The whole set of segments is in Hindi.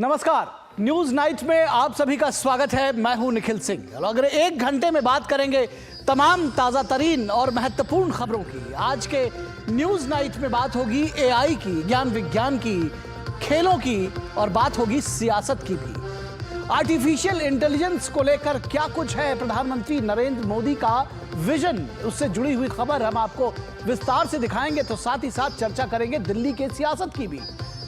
नमस्कार, न्यूज नाइट में आप सभी का स्वागत है। मैं हूं निखिल सिंह। अगर एक घंटे में बात करेंगे तमाम ताजा तरीन और महत्वपूर्ण खबरों की। आज के न्यूज नाइट में बात होगी एआई की, ज्ञान विज्ञान की, खेलों की और बात होगी सियासत की भी। आर्टिफिशियल इंटेलिजेंस को लेकर क्या कुछ है प्रधानमंत्री नरेंद्र मोदी का विजन, उससे जुड़ी हुई खबर हम आपको विस्तार से दिखाएंगे। तो साथ ही साथ चर्चा करेंगे दिल्ली के सियासत की भी,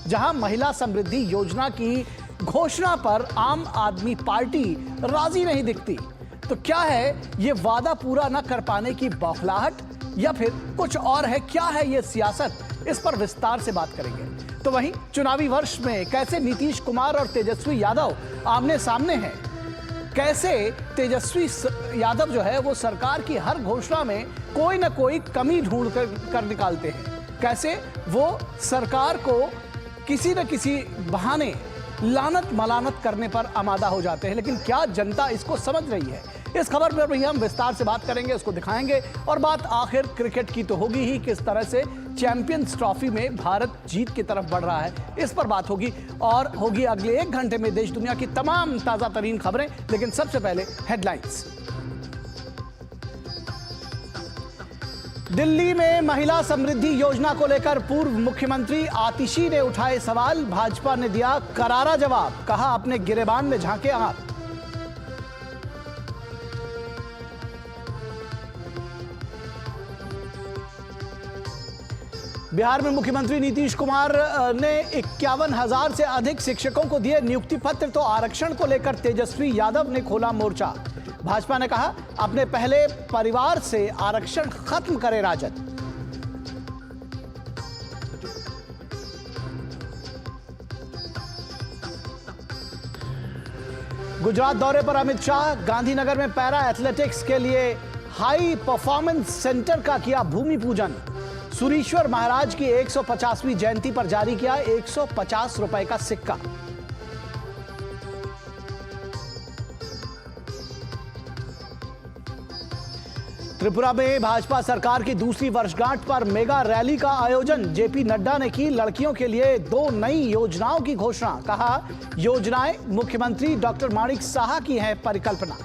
जहां महिला समृद्धि योजना की घोषणा पर आम आदमी पार्टी राजी नहीं दिखती। तो क्या है ये वादा पूरा न कर पाने की बौखलाहट या फिर कुछ और है? क्या है ये सियासत, इस पर विस्तार से बात करेंगे। तो वहीं चुनावी वर्ष में कैसे नीतीश कुमार और तेजस्वी यादव आमने सामने हैं, कैसे तेजस्वी यादव जो है वो सरकार की हर घोषणा में कोई ना कोई कमी ढूंढ कर निकालते हैं, कैसे वो सरकार को किसी न किसी बहाने लानत मलानत करने पर आमादा हो जाते हैं। लेकिन क्या जनता इसको समझ रही है? इस खबर पर भी हम विस्तार से बात करेंगे, उसको दिखाएंगे। और बात आखिर क्रिकेट की तो होगी ही, किस तरह से चैंपियंस ट्रॉफी में भारत जीत की तरफ बढ़ रहा है, इस पर बात होगी। और होगी अगले एक घंटे में देश दुनिया की तमाम ताजा तरीन खबरें। लेकिन सबसे पहले हेडलाइंस। दिल्ली में महिला समृद्धि योजना को लेकर पूर्व मुख्यमंत्री आतिशी ने उठाए सवाल। भाजपा ने दिया करारा जवाब, कहा अपने गिरेबान में झांके आप। बिहार में मुख्यमंत्री नीतीश कुमार ने 51,000 से अधिक शिक्षकों को दिए नियुक्ति पत्र। तो आरक्षण को लेकर तेजस्वी यादव ने खोला मोर्चा। भाजपा ने कहा अपने पहले परिवार से आरक्षण खत्म करे राजद। गुजरात दौरे पर अमित शाह, गांधीनगर में पैरा एथलेटिक्स के लिए हाई परफॉर्मेंस सेंटर का किया भूमि पूजन। सुरीश्वर महाराज की 150वीं जयंती पर जारी किया 150 रुपए का सिक्का। त्रिपुरा में भाजपा सरकार की दूसरी वर्षगांठ पर मेगा रैली का आयोजन। जेपी नड्डा ने की लड़कियों के लिए 2 नई योजनाओं की घोषणा। कहा योजनाएं मुख्यमंत्री डॉक्टर माणिक साहा की है परिकल्पना।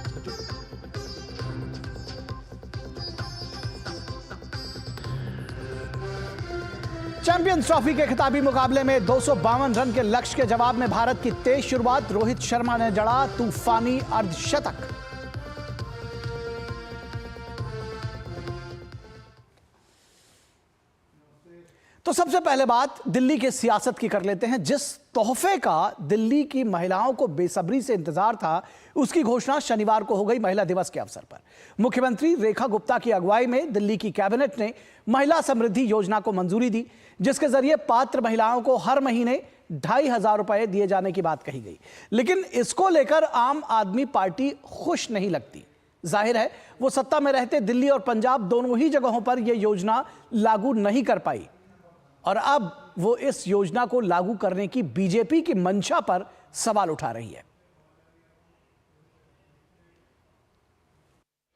चैंपियंस ट्रॉफी के खिताबी मुकाबले में 252 रन के लक्ष्य के जवाब में भारत की तेज शुरुआत। रोहित शर्मा ने जड़ा तूफानी अर्धशतक। तो सबसे पहले बात दिल्ली के सियासत की कर लेते हैं। जिस तोहफे का दिल्ली की महिलाओं को बेसब्री से इंतजार था, उसकी घोषणा शनिवार को हो गई महिला दिवस के अवसर पर। मुख्यमंत्री रेखा गुप्ता की अगुवाई में दिल्ली की कैबिनेट ने महिला समृद्धि योजना को मंजूरी दी, जिसके जरिए पात्र महिलाओं को हर महीने 2,500 रुपए दिए जाने की बात कही गई। लेकिन इसको लेकर आम आदमी पार्टी खुश नहीं लगती। जाहिर है वो सत्ता में रहते दिल्ली और पंजाब दोनों ही जगहों पर यह योजना लागू नहीं कर पाई और अब वो इस योजना को लागू करने की बीजेपी की मंशा पर सवाल उठा रही है।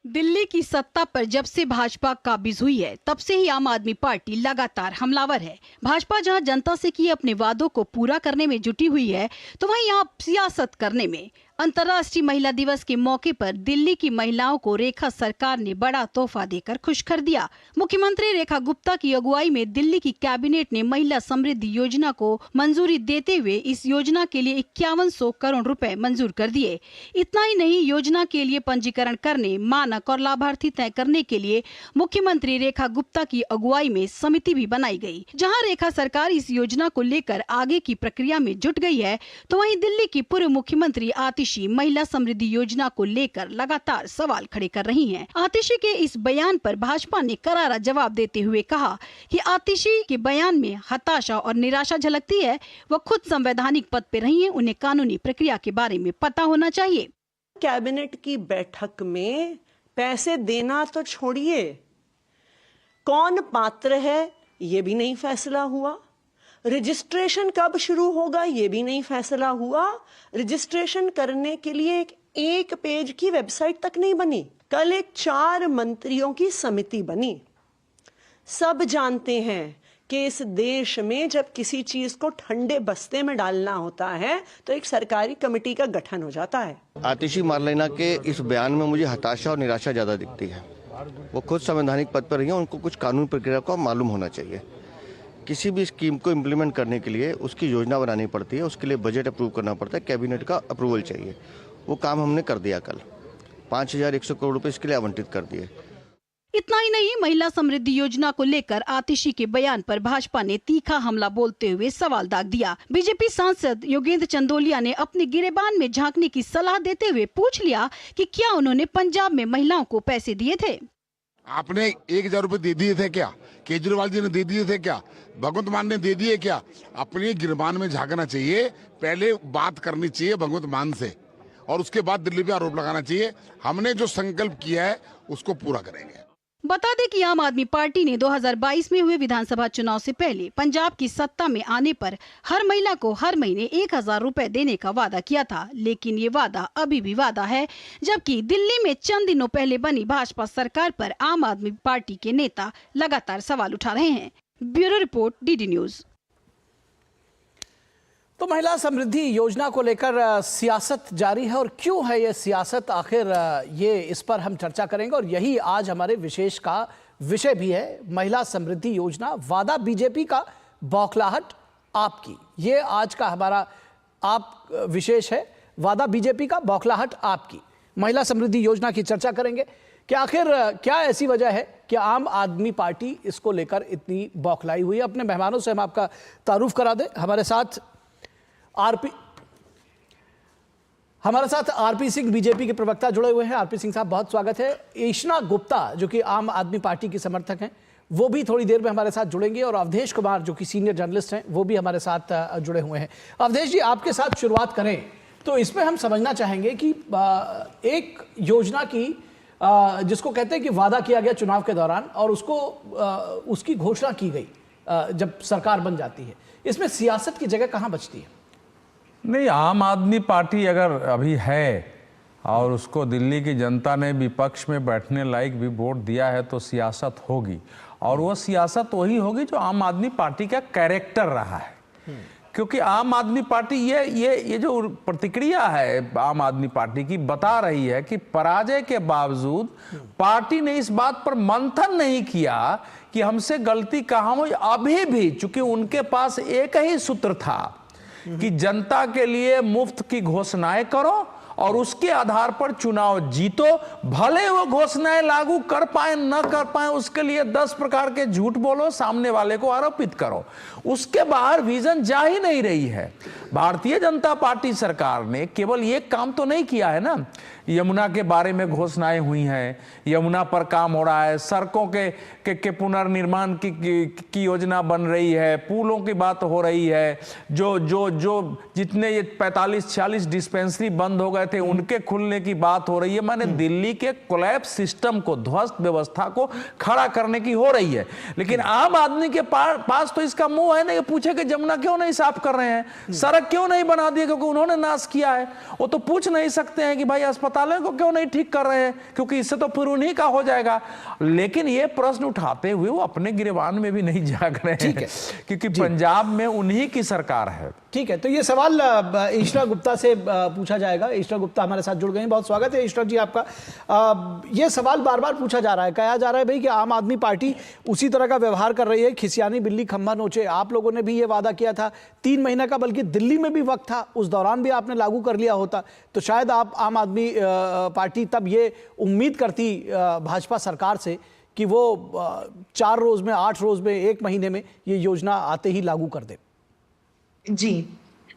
दिल्ली की सत्ता पर जब से भाजपा काबिज हुई है, तब से ही आम आदमी पार्टी लगातार हमलावर है। भाजपा जहां जनता से किए अपने वादों को पूरा करने में जुटी हुई है, तो वहीं यहां सियासत करने में। अंतर्राष्ट्रीय महिला दिवस के मौके पर दिल्ली की महिलाओं को रेखा सरकार ने बड़ा तोहफा देकर खुश कर दिया। मुख्यमंत्री रेखा गुप्ता की अगुवाई में दिल्ली की कैबिनेट ने महिला समृद्धि योजना को मंजूरी देते हुए इस योजना के लिए 5100 करोड़ रुपए मंजूर कर दिए। इतना ही नहीं, योजना के लिए पंजीकरण करने, मानक और लाभार्थी तय करने के लिए मुख्यमंत्री रेखा गुप्ता की अगुवाई में समिति भी बनाई गई, जहाँ रेखा सरकार इस योजना को लेकर आगे की प्रक्रिया में जुट गई है। तो वहीं दिल्ली की पूर्व मुख्यमंत्री आतिशी महिला समृद्धि योजना को लेकर लगातार सवाल खड़े कर रही हैं। आतिशी के इस बयान पर भाजपा ने करारा जवाब देते हुए कहा कि आतिशी के बयान में हताशा और निराशा झलकती है। वह खुद संवैधानिक पद पर रही हैं, उन्हें कानूनी प्रक्रिया के बारे में पता होना चाहिए। कैबिनेट की बैठक में पैसे देना तो छोड़िए, कौन पात्र है ये भी नहीं फैसला हुआ। रजिस्ट्रेशन कब शुरू होगा ये भी नहीं फैसला हुआ। रजिस्ट्रेशन करने के लिए एक पेज की वेबसाइट तक नहीं बनी। कल एक 4 मंत्रियों की समिति बनी। सब जानते हैं कि इस देश में जब किसी चीज को ठंडे बस्ते में डालना होता है तो एक सरकारी कमेटी का गठन हो जाता है। आतिशी मारलेना के इस बयान में मुझे हताशा और निराशा ज्यादा दिखती है। वो खुद संवैधानिक पद पर रही हैं, उनको कुछ कानून प्रक्रिया को मालूम होना चाहिए। किसी भी स्कीम को इम्प्लीमेंट करने के लिए उसकी योजना बनानी पड़ती है, उसके लिए बजट अप्रूव करना पड़ता है, कैबिनेट का अप्रूवल चाहिए। वो काम हमने कर दिया। कल 5,100 करोड़ रुपए इसके लिए आवंटित कर दिए। इतना ही नहीं, महिला समृद्धि योजना को लेकर आतिशी के बयान पर भाजपा ने तीखा हमला बोलते हुए सवाल दाग दिया। बीजेपी सांसद योगेंद्र चंदोलिया ने अपने गिरेबान में झांकने की सलाह देते हुए पूछ लिया कि क्या उन्होंने पंजाब में महिलाओं को पैसे दिए थे। आपने 1,000 रुपए दे दिए थे क्या? केजरीवाल जी ने दे दिए थे क्या? भगवंत मान ने दे दिए क्या? अपने गिरबान में झांकना चाहिए, पहले बात करनी चाहिए भगवंत मान से और उसके बाद दिल्ली पे आरोप लगाना चाहिए। हमने जो संकल्प किया है उसको पूरा करेंगे। बता दें कि आम आदमी पार्टी ने 2022 में हुए विधानसभा चुनाव से पहले पंजाब की सत्ता में आने पर हर महिला को हर महीने 1,000 रुपए देने का वादा किया था, लेकिन ये वादा अभी भी वादा है। जबकि दिल्ली में चंद दिनों पहले बनी भाजपा सरकार पर आम आदमी पार्टी के नेता लगातार सवाल उठा रहे हैं। Bureau report, DD news. तो महिला समृद्धि योजना को लेकर सियासत जारी है, और क्यों है ये सियासत, आखिर ये इस पर हम चर्चा करेंगे। और यही आज हमारे विशेष का विषय भी है। महिला समृद्धि योजना, वादा बीजेपी का, बौखलाहट आपकी, ये आज का हमारा आप विशेष है। वादा बीजेपी का, बौखलाहट आपकी। महिला समृद्धि योजना की चर्चा करेंगे कि आखिर क्या ऐसी वजह है कि आम आदमी पार्टी इसको लेकर इतनी बौखलाई हुई है। अपने मेहमानों से हम आपका तारुफ करा दें। हमारे साथ आरपी सिंह, बीजेपी के प्रवक्ता जुड़े हुए हैं। आरपी सिंह साहब, बहुत स्वागत है। ईशना गुप्ता, जो कि आम आदमी पार्टी की समर्थक हैं, वो भी थोड़ी देर में हमारे साथ जुड़ेंगे। और अवधेश कुमार, जो कि सीनियर जर्नलिस्ट हैं, वो भी हमारे साथ जुड़े हुए हैं। अवधेश जी, आपके साथ शुरुआत करें तो इसमें हम समझना चाहेंगे कि एक योजना की जिसको कहते हैं कि वादा किया गया चुनाव के दौरान और उसकी घोषणा की गई जब सरकार बन जाती है, इसमें सियासत की जगह कहाँ बचती है? नहीं, आम आदमी पार्टी अगर अभी है और उसको दिल्ली की जनता ने विपक्ष में बैठने लायक भी वोट दिया है तो सियासत होगी। और वो सियासत वही होगी जो आम आदमी पार्टी का कैरेक्टर रहा है। क्योंकि आम आदमी पार्टी ये जो प्रतिक्रिया है आम आदमी पार्टी की, बता रही है कि पराजय के बावजूद पार्टी ने इस बात पर मंथन नहीं किया कि हमसे गलती कहाँ हुई। अभी भी चूंकि उनके पास एक ही सूत्र था कि जनता के लिए मुफ्त की घोषणाएं करो और उसके आधार पर चुनाव जीतो। भले वो घोषणाएं लागू कर पाए न कर पाए, उसके लिए 10 प्रकार के झूठ बोलो, सामने वाले को आरोपित करो, उसके बाहर विजन जा ही नहीं रही है। भारतीय जनता पार्टी सरकार ने केवल ये काम तो नहीं किया है ना, यमुना के बारे में घोषणाएं हुई हैं, यमुना पर काम हो रहा है, सड़कों के पुनर्निर्माण की योजना बन रही है, पुलों की बात हो रही है, जो जितने ये 45-46 डिस्पेंसरी बंद हो गए थे उनके खुलने की बात हो रही है। माने दिल्ली के कोलैप्स सिस्टम को, ध्वस्त व्यवस्था को खड़ा करने की हो रही है। लेकिन आम आदमी के पास तो इसका मुंह है ना, ये पूछे कि यमुना क्यों नहीं साफ कर रहे हैं, सड़क क्यों नहीं बना दिए क्योंकि उन्होंने नाश किया है। वो तो पूछ नहीं सकते हैं कि भाई अस्पतालों को क्यों नहीं ठीक कर रहे हैं क्योंकि इससे तो फिर उन्हीं का हो जाएगा। लेकिन ये प्रश्न उठाते हुए वो अपने गिरबान में भी नहीं झांक रहे हैं क्योंकि पंजाब में उन्हीं की सरकार है। ठीक है, तो ये सवाल ईशना गुप्ता से पूछा जाएगा। ईशना गुप्ता हमारे साथ जुड़ गए हैं, बहुत स्वागत है ईशना जी आपका। ये सवाल बार बार पूछा जा रहा है, कहा जा रहा है भाई कि आम आदमी पार्टी उसी तरह का व्यवहार कर रही है, खिसियानी बिल्ली खंभा नोचे। आप लोगों ने भी ये वादा किया था 3 महीने का, बल्कि दिल्ली में भी वक्त था, उस दौरान भी आपने लागू कर लिया होता तो शायद आप आम आदमी पार्टी तब ये उम्मीद करती भाजपा सरकार से कि वो 4 रोज में, 8 रोज में, 1 महीने में ये योजना आते ही लागू कर दे। जी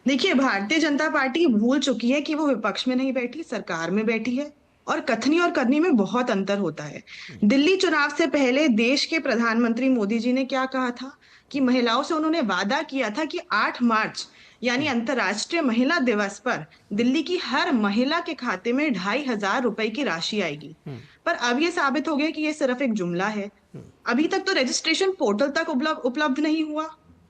देखिए, भारतीय जनता पार्टी भूल चुकी है कि वो विपक्ष में नहीं बैठी, सरकार में बैठी है और कथनी और करनी में बहुत अंतर होता है। दिल्ली चुनाव से पहले देश के प्रधानमंत्री मोदी जी ने क्या कहा था कि महिलाओं से उन्होंने वादा किया था कि 8 मार्च यानी अंतर्राष्ट्रीय महिला दिवस पर दिल्ली की हर महिला के खाते में 2,500 रुपए की राशि आएगी। पर अब ये साबित हो गया कि ये सिर्फ एक जुमला है। अभी तक तो रजिस्ट्रेशन पोर्टल तक उपलब्ध नहीं हुआ,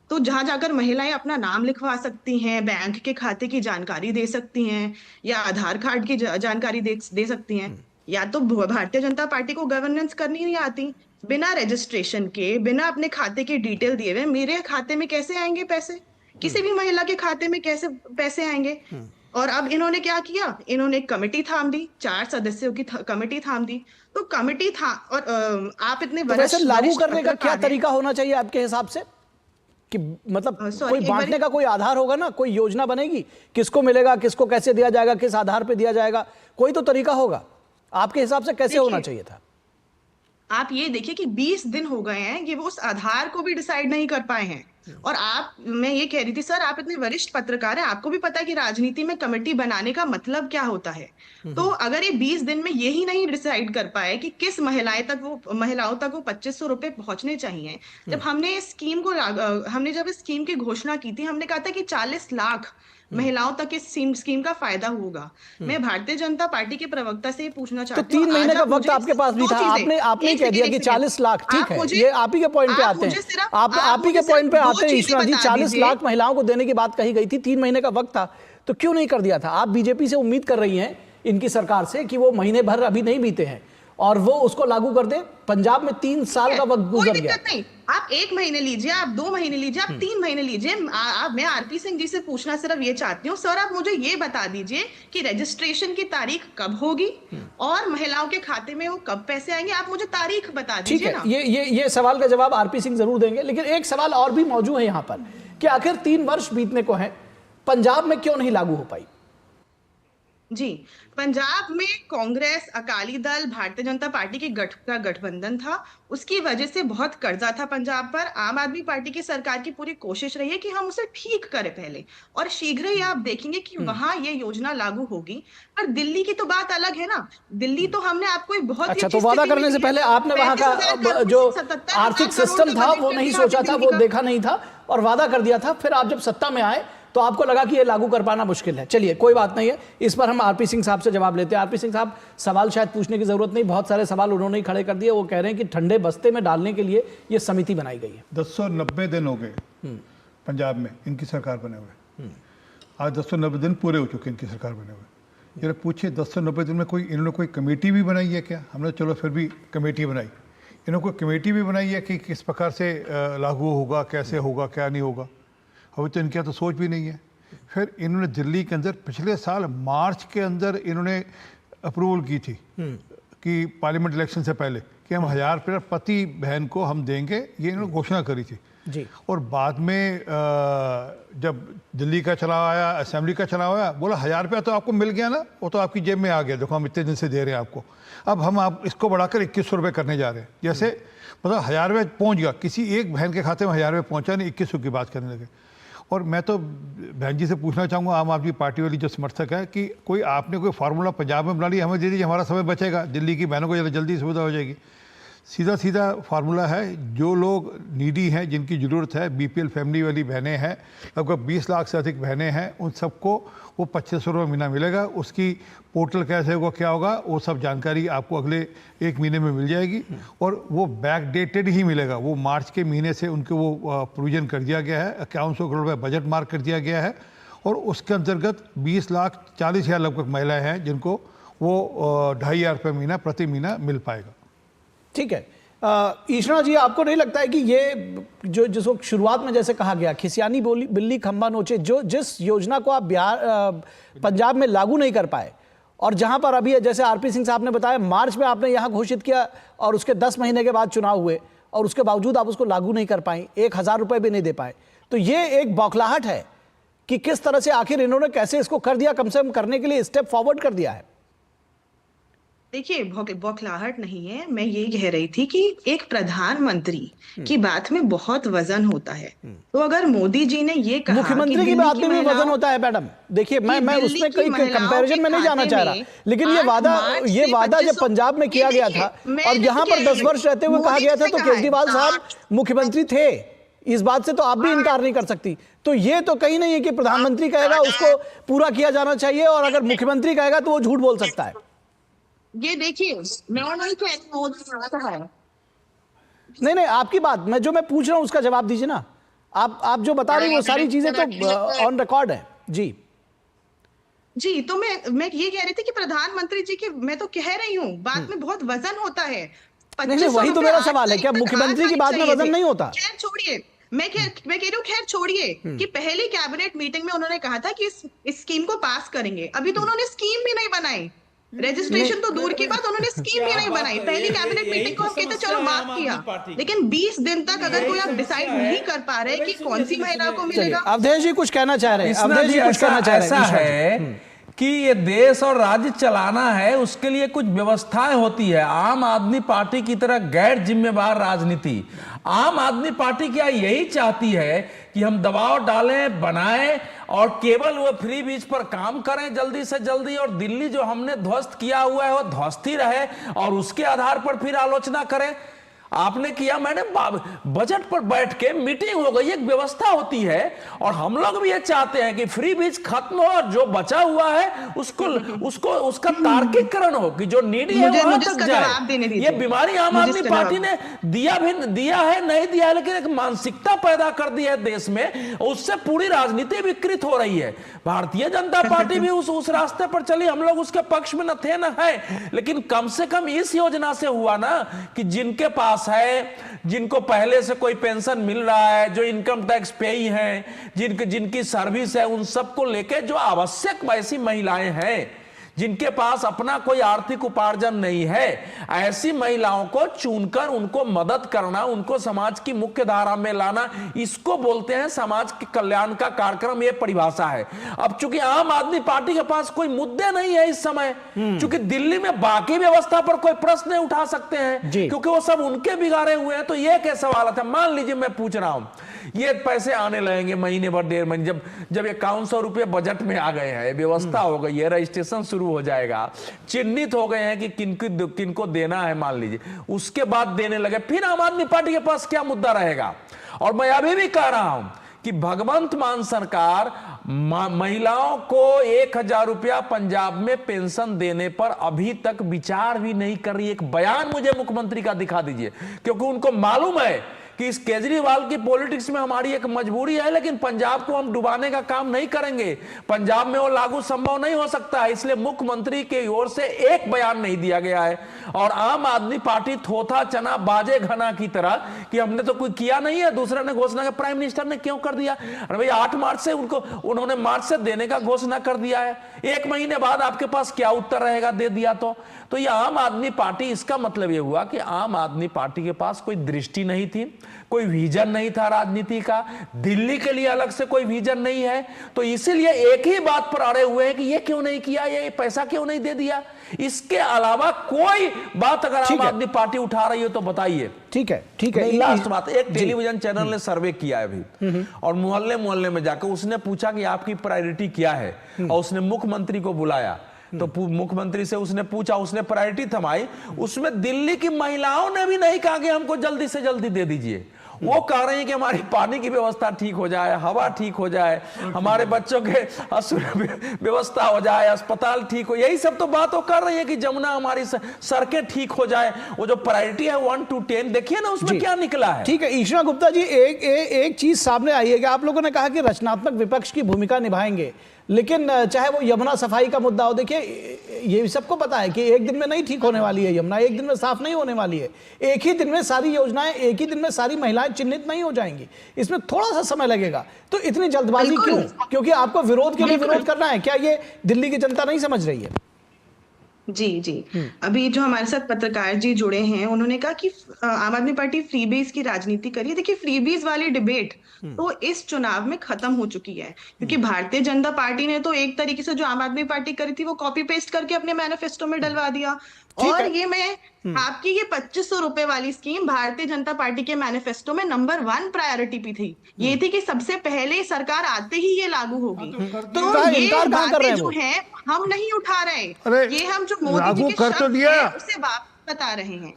तो जहां जाकर महिलाएं अपना नाम लिखवा सकती हैं, बैंक के खाते की जानकारी दे सकती हैं या आधार कार्ड की जानकारी दे सकती हैं। या तो भारतीय जनता पार्टी को गवर्नेंस करनी नहीं आती, बिना रजिस्ट्रेशन के, बिना अपने खाते के डिटेल दिए हुए मेरे खाते में कैसे आएंगे पैसे? किसी भी महिला के खाते में कैसे पैसे आएंगे? और अब इन्होंने क्या किया, इन्होंने एक कमेटी थाम दी, 4 सदस्यों की कमेटी थाम दी। तो कमेटी था और आप इतने तो वैसे लागू वरिष्ठ करने का क्या पत्रकार हैं। तरीका होना चाहिए आपके हिसाब से? कि मतलब sorry, कोई एक बार- बांटने का कोई आधार होगा ना, कोई योजना बनेगी, किसको मिलेगा, किसको कैसे दिया जाएगा, किस आधार पे दिया जाएगा, कोई तो तरीका होगा। आपके हिसाब से कैसे होना चाहिए था? आप ये देखिए कि 20 दिन हो गए हैं कि वो उस आधार को भी डिसाइड नहीं कर पाए हैं। और मैं ये कह रही थी सर, आप इतने वरिष्ठ पत्रकार हैं, आपको भी पता है कि राजनीति में कमेटी बनाने का मतलब क्या होता है। तो अगर ये 20 दिन में यही नहीं डिसाइड कर पाए कि किस महिलाओं तक वो 2500 रुपए पहुंचने चाहिए। जब हमने इस स्कीम की घोषणा की थी, हमने कहा था कि 40 लाख महिलाओं तक इस स्कीम का फायदा होगा। मैं भारतीय जनता पार्टी के प्रवक्ता से ये पूछना तो चाहती हूँ, 3 महीने आज का आप वक्त मुझे आपके पास भी दो था, चीजें- आपने एक कह दिया कि सेकंड, 40 लाख, ठीक आप है, मुझे- ये आप ही के पॉइंट पे आप आते मुझे हैं। सिर्फ- आप ही मुझे के सिर्फ पॉइंट पे दो आते हैं चीजें ईश्वरा जी। बता 40 दीजिए। लाख महिलाओं को देने की बात कही गई थी, 3 महीने का वक्त था, तो क्यों नहीं कर दिया था? आप बीजेपी से उम्मीद कर रही हैं इनकी सरकार से कि वो महीने भर अभी नहीं बीते हैं और वो उसको लागू कर दे। पंजाब में 3 साल का वक्त कोई गुजर गया। दिक्कत नहीं, आप 1 महीने लीजिए, आप 2 महीने लीजिए, आप 3 महीने लीजिए। मैं आरपी सिंह जी से पूछना सिर्फ ये चाहती हूँ, सर आप मुझे ये बता दीजिए कि रजिस्ट्रेशन की तारीख कब होगी और महिलाओं के खाते में वो कब पैसे आएंगे? आप मुझे तारीख बता ठीक दीजिए है, ना। ये सवाल का जवाब आरपी सिंह जरूर देंगे, लेकिन एक सवाल और भी मौजूद है यहाँ पर कि आखिर 3 वर्ष बीतने को है, पंजाब में क्यों नहीं लागू हो पाई? जी, पंजाब में कांग्रेस, अकाली दल, भारतीय जनता पार्टी के गठबंधन था, उसकी वजह से बहुत कर्जा था पंजाब पर। आम आदमी पार्टी की सरकार की पूरी कोशिश रही है कि हम उसे ठीक करें पहले, और शीघ्र ही आप देखेंगे कि वहां ये योजना लागू होगी। पर दिल्ली की तो बात अलग है ना। दिल्ली तो हमने आपको एक बहुत ही अच्छा, अच्छी तो वादा स्थिति में करने से दिया। पहले आपने वहां 35,000 का करोड़ जो से 77,000 आर्थिक करोड़ सिस्टम का था बजट वो कर नहीं दिया सोचा आपने था, दिल्ली वो का। देखा नहीं था और वादा कर दिया था। फिर आप जब सत्ता में आए तो आपको लगा कि ये लागू कर पाना मुश्किल है। चलिए, कोई बात नहीं है, इस पर हम आरपी सिंह साहब से जवाब लेते हैं। आरपी सिंह साहब, सवाल शायद पूछने की जरूरत नहीं, बहुत सारे सवाल उन्होंने ही खड़े कर दिए। वो कह रहे हैं कि ठंडे बस्ते में डालने के लिए ये समिति बनाई गई है। 1090 दिन हो गए पंजाब में इनकी सरकार बने हुए। आज 1090 दिन पूरे हो चुके इनकी सरकार बने हुए। जरा पूछिए 1090 दिन में इन्होंने कोई कमेटी भी बनाई है क्या? हमने चलो फिर भी कमेटी बनाई, इन्होंने कोई कमेटी भी बनाई है कि किस प्रकार से लागू होगा, कैसे होगा, क्या नहीं होगा? अभी तो इनके तो सोच भी नहीं है। फिर इन्होंने दिल्ली के अंदर पिछले साल मार्च के अंदर इन्होंने अप्रूवल की थी कि पार्लियामेंट इलेक्शन से पहले कि हम 1000 रुपये प्रति बहन को हम देंगे, ये इन्होंने घोषणा करी थी जी। और बाद में जब दिल्ली का चुनाव आया, असेंबली का चुनाव आया, बोला 1000 रुपया तो आपको मिल गया ना, वो तो आपकी जेब में आ गया, देखो हम इतने दिन से दे रहे हैं आपको, अब हम आप इसको बढ़ाकर 2100 रुपये करने जा रहे हैं। जैसे मतलब 1000 रुपये पहुँच गया, किसी एक बहन के खाते में 1000 रुपये पहुँचा नहीं, 2100 की बात करने लगे। और मैं तो बहन जी से पूछना चाहूँगा, आम आदमी पार्टी वाली जो समर्थक है, कि कोई आपने कोई फार्मूला पंजाब में बना लिया, हमें दे दीजिए, हमारा समय बचेगा, दिल्ली की बहनों को जल्दी सुविधा हो जाएगी। सीधा सीधा फार्मूला है, जो लोग नीडी हैं, जिनकी ज़रूरत है, बीपीएल फैमिली वाली बहनें हैं, लगभग 20 लाख से अधिक बहनें हैं, उन सबको वो 2500 रुपये महीना मिलेगा। उसकी पोर्टल कैसे होगा, क्या होगा, वो सब जानकारी आपको अगले 1 महीने में मिल जाएगी और वो बैक डेटेड ही मिलेगा। वो मार्च के महीने से उनको वो प्रोविजन कर दिया गया है, 5100 करोड़ रुपये बजट मार्क कर दिया गया है और उसके अंतर्गत 20,40,000 लगभग महिलाएँ हैं जिनको वो 2500 रुपये महीना प्रति महीना मिल पाएगा। ठीक है, ईश्वरा जी, आपको नहीं लगता है कि ये जो जिसको शुरुआत में जैसे कहा गया, खिसियानी बोली बिल्ली खंबा नोचे, जो जिस योजना को आप पंजाब में लागू नहीं कर पाए और जहां पर अभी जैसे आरपी सिंह साहब ने बताया मार्च में आपने यहां घोषित किया और उसके 10 महीने के बाद चुनाव हुए और उसके बावजूद आप उसको लागू नहीं कर पाए, 1000 रुपये भी नहीं दे पाए, तो ये एक बौखलाहट है कि किस तरह से आखिर इन्होंने कैसे इसको कर दिया, कम से कम करने के लिए स्टेप फॉरवर्ड कर दिया है। देखिए, बौखलाहट नहीं है, मैं यही कह रही थी कि एक प्रधानमंत्री की बात में बहुत वजन होता है। तो अगर मोदी जी ने ये कहा, मुख्यमंत्री की बात में भी वजन होता है मैडम, देखिए मैं उसमें कई कंपैरिजन में नहीं जाना चाह रहा, लेकिन ये वादा जब पंजाब में किया गया था और यहाँ पर 10 वर्ष रहते हुए कहा गया था, तो केजरीवाल साहब मुख्यमंत्री थे, इस बात से तो आप भी इनकार नहीं कर सकती। तो ये तो कहीं नहीं है कि प्रधानमंत्री कहेगा उसको पूरा किया जाना चाहिए और अगर मुख्यमंत्री कहेगा तो वो झूठ बोल सकता है। ये देखिए, मैं नहीं कहती मोदी है। नहीं, आपकी बात जो मैं पूछ रहा हूं उसका जवाब दीजिए ना। आप जो बता रही हैं वो सारी चीजें तो ऑन रिकॉर्ड है। जी, तो मैं ये कह रही थी कि प्रधानमंत्री जी की, मैं तो कह रही हूँ, बात में बहुत वजन होता है। नहीं, वही तो मेरा सवाल है, क्या मुख्यमंत्री की बात में वजन नहीं होता? खैर छोड़िए, मैं कह रही हूँ खैर छोड़िए कि पहली कैबिनेट मीटिंग में उन्होंने कहा था कि इस स्कीम को पास करेंगे। अभी तो उन्होंने स्कीम भी नहीं बनाई, रजिस्ट्रेशन तो दूर की बात, उन्होंने स्कीम भी नहीं बनाई। पहली कैबिनेट मीटिंग को हम कहते चलो माफ किया, लेकिन 20 दिन तक अगर कोई आप डिसाइड नहीं कर पा रहे कि कौन सी महिला को मिलेगा। अवधेश जी कुछ कहना चाह रहे हैं, अवधेश जी कुछ कहना चाह रहे हैं। ऐसा है कि ये देश और राज्य चलाना है, उसके लिए कुछ व्यवस्थाएं होती है। आम आदमी पार्टी की तरह गैर जिम्मेवार राजनीति, आम आदमी पार्टी क्या यही चाहती है कि हम दबाव डालें, बनाएं और केवल वो फ्री बीज पर काम करें जल्दी से जल्दी, और दिल्ली जो हमने ध्वस्त किया हुआ है वो ध्वस्त ही रहे और उसके आधार पर फिर आलोचना करें। आपने किया, मैंने बजट पर बैठ के मीटिंग हो गई, एक व्यवस्था होती है और हम लोग भी ये चाहते हैं कि फ्री बीज खत्म हो और जो बचा हुआ है उसका तार्किकरण हो कि जो नीडी है वहां तक जाए। ये बीमारी आम आदमी पार्टी ने दिया है नहीं दिया है, लेकिन एक मानसिकता पैदा कर दी है देश में, उससे पूरी राजनीति विकृत हो रही है। भारतीय जनता पार्टी भी उस रास्ते पर चली, हम लोग उसके पक्ष में न थे न है, लेकिन कम से कम इस योजना से हुआ ना कि जिनके पास है, जिनको पहले से कोई पेंशन मिल रहा है, जो इनकम टैक्स पेई हैं, जिनकी सर्विस है, उन सबको लेके जो आवश्यक वैसी महिलाएं हैं जिनके पास अपना कोई आर्थिक उपार्जन नहीं है, ऐसी महिलाओं को चुनकर उनको मदद करना, उनको समाज की मुख्य धारा में लाना, इसको बोलते हैं समाज के कल्याण का कार्यक्रम। ये परिभाषा है। अब चूंकि आम आदमी पार्टी के पास कोई मुद्दे नहीं है इस समय, चूंकि दिल्ली में बाकी व्यवस्था पर कोई प्रश्न नहीं उठा सकते हैं क्योंकि वो सब उनके बिगाड़े हुए हैं। तो ये क्या सवाल था, मान लीजिए मैं पूछ रहा हूं, ये पैसे आने लगेंगे महीने भर 1.5 महीने, जब 5100 रुपए बजट में आ गए हैं, व्यवस्था हो गई है, रजिस्ट्रेशन शुरू हो जाएगा, चिन्हित हो गए हैं कि किनको देना है, मान लीजिए उसके बाद देने लगे, फिर आम आदमी पार्टी के पास क्या मुद्दा रहेगा? और मैं अभी भी कह रहा हूं कि भगवंत मान सरकार महिलाओं को 1000 रुपया पंजाब में पेंशन देने पर अभी तक विचार भी नहीं कर रही। एक बयान मुझे मुख्यमंत्री का दिखा दीजिए, क्योंकि उनको मालूम है कि इस केजरीवाल की पॉलिटिक्स में हमारी एक मजबूरी है, लेकिन पंजाब को हम डुबाने का काम नहीं करेंगे। पंजाब में वो लागू संभव नहीं हो सकता है, इसलिए मुख्यमंत्री की ओर से एक बयान नहीं दिया गया है। और आम आदमी पार्टी थोथा चना बाजे घना की तरह कि हमने तो कोई किया नहीं है, दूसरे ने घोषणा कर, प्राइम मिनिस्टर ने क्यों कर दिया? अरे भाई 8 मार्च से उन्होंने मार्च से देने का घोषणा कर दिया है, 1 महीने बाद आपके पास क्या उत्तर रहेगा दे दिया तो ये आम आदमी पार्टी, इसका मतलब ये हुआ कि आम आदमी पार्टी के पास कोई दृष्टि नहीं थी, कोई विजन नहीं था राजनीति का, दिल्ली के लिए अलग से कोई विजन नहीं है। तो इसीलिए एक ही बात पर अड़े हुए हैं कि ये क्यों नहीं किया, ये पैसा क्यों नहीं दे दिया। इसके अलावा कोई बात अगर आम आदमी पार्टी उठा रही हो तो बताइए। ठीक है। लास्ट बात, एक टेलीविजन चैनल ने सर्वे किया है अभी, और मोहल्ले में जाकर उसने पूछा कि आपकी प्रायोरिटी क्या है, और उसने मुख्यमंत्री को बुलाया तो मुख्यमंत्री से उसने पूछा, उसने प्रायोरिटी थमाई, उसमें दिल्ली की महिलाओं ने भी नहीं कहा कि हमको जल्दी से जल्दी दे दीजिए। वो कह रहे हैं कि हमारी पानी की व्यवस्था ठीक हो जाए, हवा ठीक हो जाए, हमारे बच्चों के व्यवस्था हो जाए, अस्पताल ठीक हो, यही सब तो बात वो कर रही है कि जमुना हमारी सड़कें ठीक हो जाए। वो जो प्रायोरिटी है 1 to 10 देखिए ना उसमें क्या निकला है। ठीक है ईशना गुप्ता जी, एक चीज सामने आई है कि आप लोगों ने कहा कि रचनात्मक विपक्ष की भूमिका निभाएंगे, लेकिन चाहे वो यमुना सफाई का मुद्दा हो, देखिए ये सबको पता है कि एक दिन में नहीं ठीक होने वाली है यमुना, एक दिन में साफ नहीं होने वाली है, एक ही दिन में सारी योजनाएं, एक ही दिन में सारी महिलाएं चिन्हित नहीं हो जाएंगी, इसमें थोड़ा सा समय लगेगा। तो इतनी जल्दबाजी क्यों? क्योंकि आपको विरोध के लिए विरोध करना है क्या? ये दिल्ली की जनता नहीं समझ रही है। जी अभी जो हमारे साथ पत्रकार जी जुड़े हैं, उन्होंने कहा कि आम आदमी पार्टी फ्रीबीज की राजनीति करी है। देखिए फ्रीबीज वाली डिबेट तो इस चुनाव में खत्म हो चुकी है, क्योंकि भारतीय जनता पार्टी ने तो एक तरीके से जो आम आदमी पार्टी करी थी वो कॉपी पेस्ट करके अपने मैनिफेस्टो में डलवा दिया। और ये मैं आपकी ये 2500 रुपए वाली स्कीम भारतीय जनता पार्टी के मैनिफेस्टो में नंबर 1 प्रायोरिटी पे थी। ये थी कि सबसे पहले सरकार आते ही ये लागू होगी। तो ये बातें जो है हम नहीं उठा रहे, ये हम जो मोदी जी के शब्द हैं उसे वापस बता रहे हैं।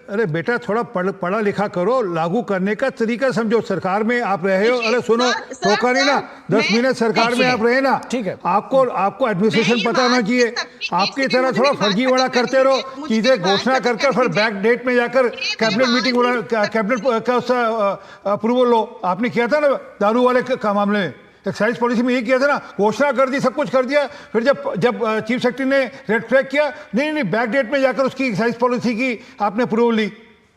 अरे बेटा, थोड़ा पढ़ा लिखा करो, लागू करने का तरीका समझो। सरकार में आप रहे हो, अरे सुनो, धोखा नहीं ना, 10 महीने सरकार में आप रहे ना, ठीक है, आपको एडमिनिस्ट्रेशन पता होना चाहिए। आपकी तरह थोड़ा फर्जीवाड़ा करते रहो, चीजें घोषणा करके फिर बैक डेट में जाकर कैबिनेट मीटिंग, कैबिनेट का अप्रूवल लो। आपने किया था ना दारू वाले का मामले में, एक्साइज पॉलिसी में ये किया था ना, घोषणा कर दी, सब कुछ कर दिया, फिर जब चीफ सेक्रेटरी ने रेड फ्लैग किया, नहीं बैक डेट में जाकर उसकी एक्साइज पॉलिसी की आपने अप्रूवल ली।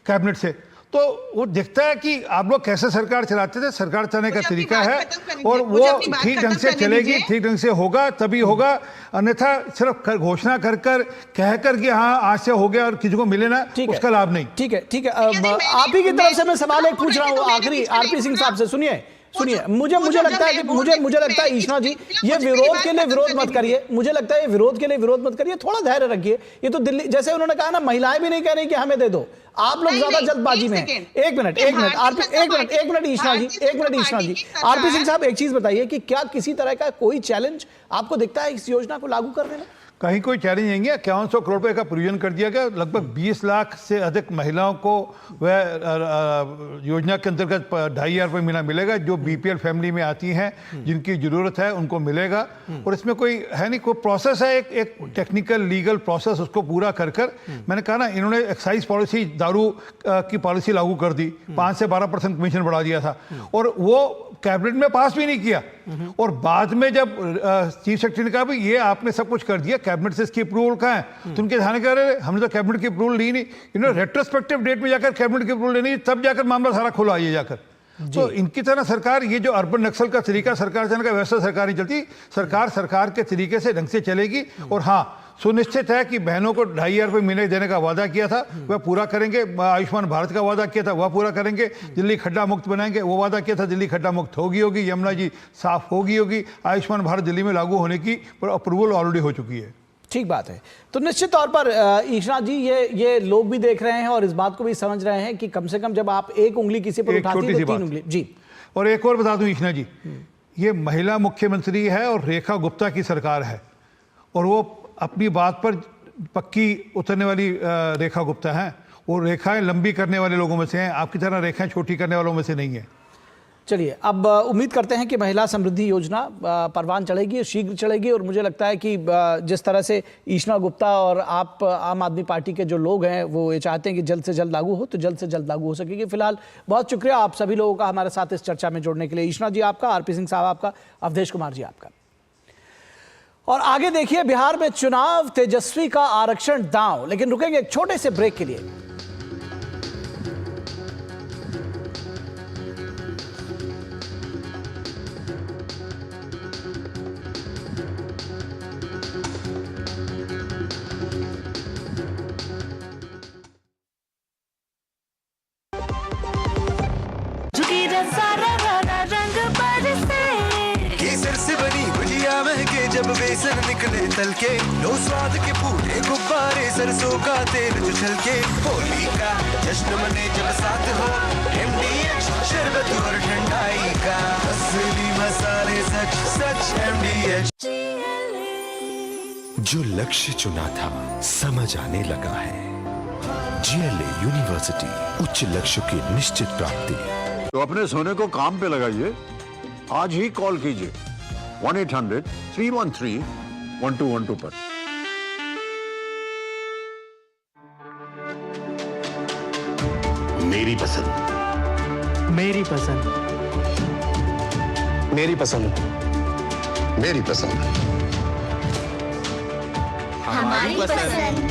कैबिनेट से। तो वो दिखता है कि आप लोग कैसे सरकार चलाते थे, सरकार चलाने का मुझे अपनी तरीका बात है खत्म करने और दीजिए, मुझे वो अपनी बात ठीक ढंग खत्म से करने चलेगी, दीजिए। ठीक ढंग से होगा तभी होगा, अन्यथा सिर्फ घोषणा कर कर कह कर कि हाँ आज से हो गया और किसी को मिले ना, ठीक है। उसका लाभ नहीं। ठीक है, ठीक है। मैंने- आप ही की तरफ से मैं सवाल एक मैंने- पूछ रहा हूँ मैंने- आखिरी, मैंने- आरपी सिंह साहब से। सुनिए सुनिए, मुझे वो जो लगता है कि जब मैं मुझे लगता है बोल ईशना जी, रही थी, ये मुझे मेरी विरोध बात के लिए खत्म विरोध करने मत करिए। मुझे लगता है ये विरोध के लिए विरोध मत करिए, थोड़ा धैर्य रखिए। ये तो दिल्ली, जैसे उन्होंने कहा ना, महिलाएं भी नहीं कह रही कि हमें दे दो, आप लोग नहीं, ज्यादा नहीं, जल्दबाजी एक में हैं। सेकंड। एक मिनट, ये एक मिनट, भारतीय जनता एक मिनट, एक मिनट ईशना जी, भारतीय एक मिनट जनता ईशना जी। पार्टी की सरकार- आरपी सिंह साहब, एक चीज बताइए कि क्या किसी तरह का कोई चैलेंज आपको दिखता है इस योजना को लागू करने में? कहीं कोई चैलेंज नहीं है। 5100 करोड़ रुपए का प्रोविजन कर दिया गया, लगभग 20 लाख से अधिक महिलाओं को वह योजना के अंतर्गत 2500 रुपये महीना मिलेगा, जो बीपीएल फैमिली में आती हैं, जिनकी जरूरत है उनको मिलेगा। और इसमें कोई है नहीं, कोई प्रोसेस है, एक टेक्निकल लीगल प्रोसेस, उसको पूरा कर कर मैंने कहा ना, इन्होंने एक्साइज पॉलिसी, दारू की पॉलिसी लागू कर दी, 5 से 12% कमीशन बढ़ा दिया था और वो कैबिनेट में पास भी नहीं किया। और बाद में जब चीफ सेक्रेटरी ने कहा भाई ये आपने सब कुछ कर दिया, कैबिनेट से इसकी अप्रूवल कहाँ है, तो उनके ध्यान कह रहे हमने तो कैबिनेट की अप्रूवल ली नहीं। इन्होंने रेट्रोस्पेक्टिव डेट में जाकर कैबिनेट की अप्रूवल लेनी, तब जाकर मामला सारा खुला ये जाकर। तो इनकी तरह सरकार, ये जो अर्बन नक्सल का तरीका सरकार चलने का, वैसा सरकार नहीं चलती। सरकार के तरीके से ढंग से चलेगी। और हाँ, सुनिश्चित है कि बहनों को 2500 रुपये महीने देने का वादा किया था वह पूरा करेंगे। आयुष्मान भारत का वादा किया था वह पूरा करेंगे। दिल्ली खड्डा मुक्त बनाएंगे, वो वादा किया था, दिल्ली खड्डा मुक्त होगी। यमुना जी साफ होगी। आयुष्मान भारत दिल्ली में लागू होने की अप्रूवल ऑलरेडी हो चुकी है। ठीक बात है। तो निश्चित तौर पर ईशना जी, ये लोग भी देख रहे हैं और इस बात को भी समझ रहे हैं कि कम से कम जब आप एक उंगली किसी पर उठाती है तो 3 उंगली। जी, और एक और बता दूं ईशना जी, ये महिला मुख्यमंत्री है और रेखा गुप्ता की सरकार है, और वो अपनी बात पर पक्की उतरने वाली रेखा गुप्ता हैं। वो रेखाएं लंबी करने वाले लोगों में से हैं, आपकी तरह रेखाएं छोटी करने वालों में से नहीं है। चलिए, अब उम्मीद करते हैं कि महिला समृद्धि योजना परवान चढ़ेगी, शीघ्र चढ़ेगी। और मुझे लगता है कि जिस तरह से ईशना गुप्ता और आप आम आदमी पार्टी के जो लोग हैं वो ये चाहते हैं कि जल्द से जल्द लागू हो, तो जल्द से जल्द लागू हो सकेगी। फिलहाल बहुत शुक्रिया आप सभी लोगों का हमारे साथ इस चर्चा में जुड़ने के लिए। ईशना जी आपका, आरपी सिंह साहब आपका, अवधेश कुमार जी आपका। और आगे देखिए, बिहार में चुनाव, तेजस्वी का आरक्षण दांव। लेकिन रुकेंगे एक छोटे से ब्रेक के लिए। केसर से बनी गुजिया महके जब बेसन निकले तल के, लो स्वाद के पूरे गुब्बारे, सरसों का तेल जो छलके, होली का जश्न मने जब साथ हो, MDH शरबत और ठंडाई का, असली मसाले सच सच MDH। जो लक्ष्य चुना था समझ आने लगा है। GLA यूनिवर्सिटी, उच्च लक्ष्य की निश्चित प्राप्ति। तो अपने सोने को काम पे लगाइए, आज ही कॉल कीजिए 1-800-313-1212 पर। मेरी पसंद, मेरी पसंद, मेरी पसंद, मेरी पसंद, हमारी पसंद,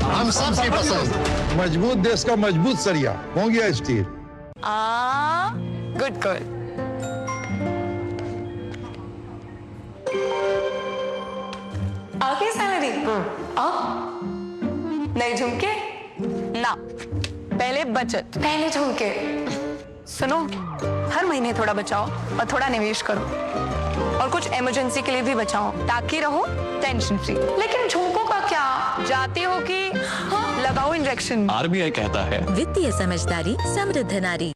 हम सबकी पसंद। मजबूत देश का मजबूत सरिया हो गया स्टील। Good girl. आगे सैलरी नहीं झुमके ना, पहले बचत, पहले झुमके। सुनो, हर महीने थोड़ा बचाओ और थोड़ा निवेश करो, और कुछ इमरजेंसी के लिए भी बचाओ, ताकि रहो टेंशन फ्री। लेकिन झुमकों का क्या, जाते हो कि लगाओ इंजेक्शन। RBI कहता है वित्तीय समझदारी समृद्ध नारी।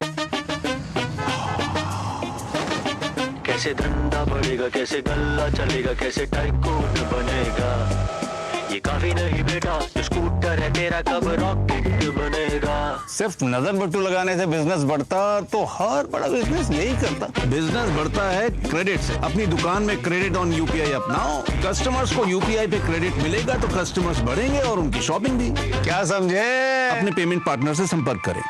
कैसे धंधा बढ़ेगा, कैसे गल्ला चलेगा, कैसे टाइकून बनेगा, ये काफी नहीं बेटा, स्कूटर है तेरा कब रॉकेट बनेगा। सिर्फ नजर बट्टू लगाने से बिजनेस बढ़ता तो हर बड़ा बिजनेस यही करता। बिजनेस बढ़ता है क्रेडिट से। अपनी दुकान में क्रेडिट ऑन UPI अपनाओ, कस्टमर्स को UPI पे क्रेडिट मिलेगा तो कस्टमर्स बढ़ेंगे और उनकी शॉपिंग भी। क्या समझे? अपने पेमेंट पार्टनर से संपर्क करें।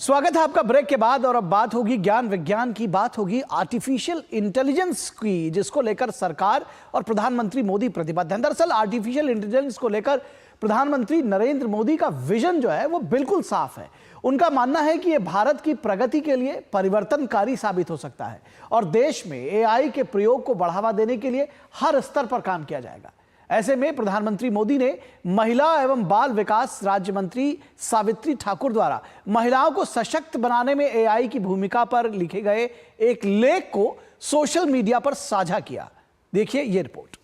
स्वागत है आपका ब्रेक के बाद। और अब बात होगी ज्ञान विज्ञान की, बात होगी आर्टिफिशियल इंटेलिजेंस की, जिसको लेकर सरकार और प्रधानमंत्री मोदी प्रतिबद्ध हैं। दरअसल आर्टिफिशियल इंटेलिजेंस को लेकर प्रधानमंत्री नरेंद्र मोदी का विजन जो है वो बिल्कुल साफ है। उनका मानना है कि यह भारत की प्रगति के लिए परिवर्तनकारी साबित हो सकता है और देश में एआई के प्रयोग को बढ़ावा देने के लिए हर स्तर पर काम किया जाएगा। ऐसे में प्रधानमंत्री मोदी ने महिला एवं बाल विकास राज्य मंत्री सावित्री ठाकुर द्वारा महिलाओं को सशक्त बनाने में एआई की भूमिका पर लिखे गए एक लेख को सोशल मीडिया पर साझा किया। देखिए ये रिपोर्ट।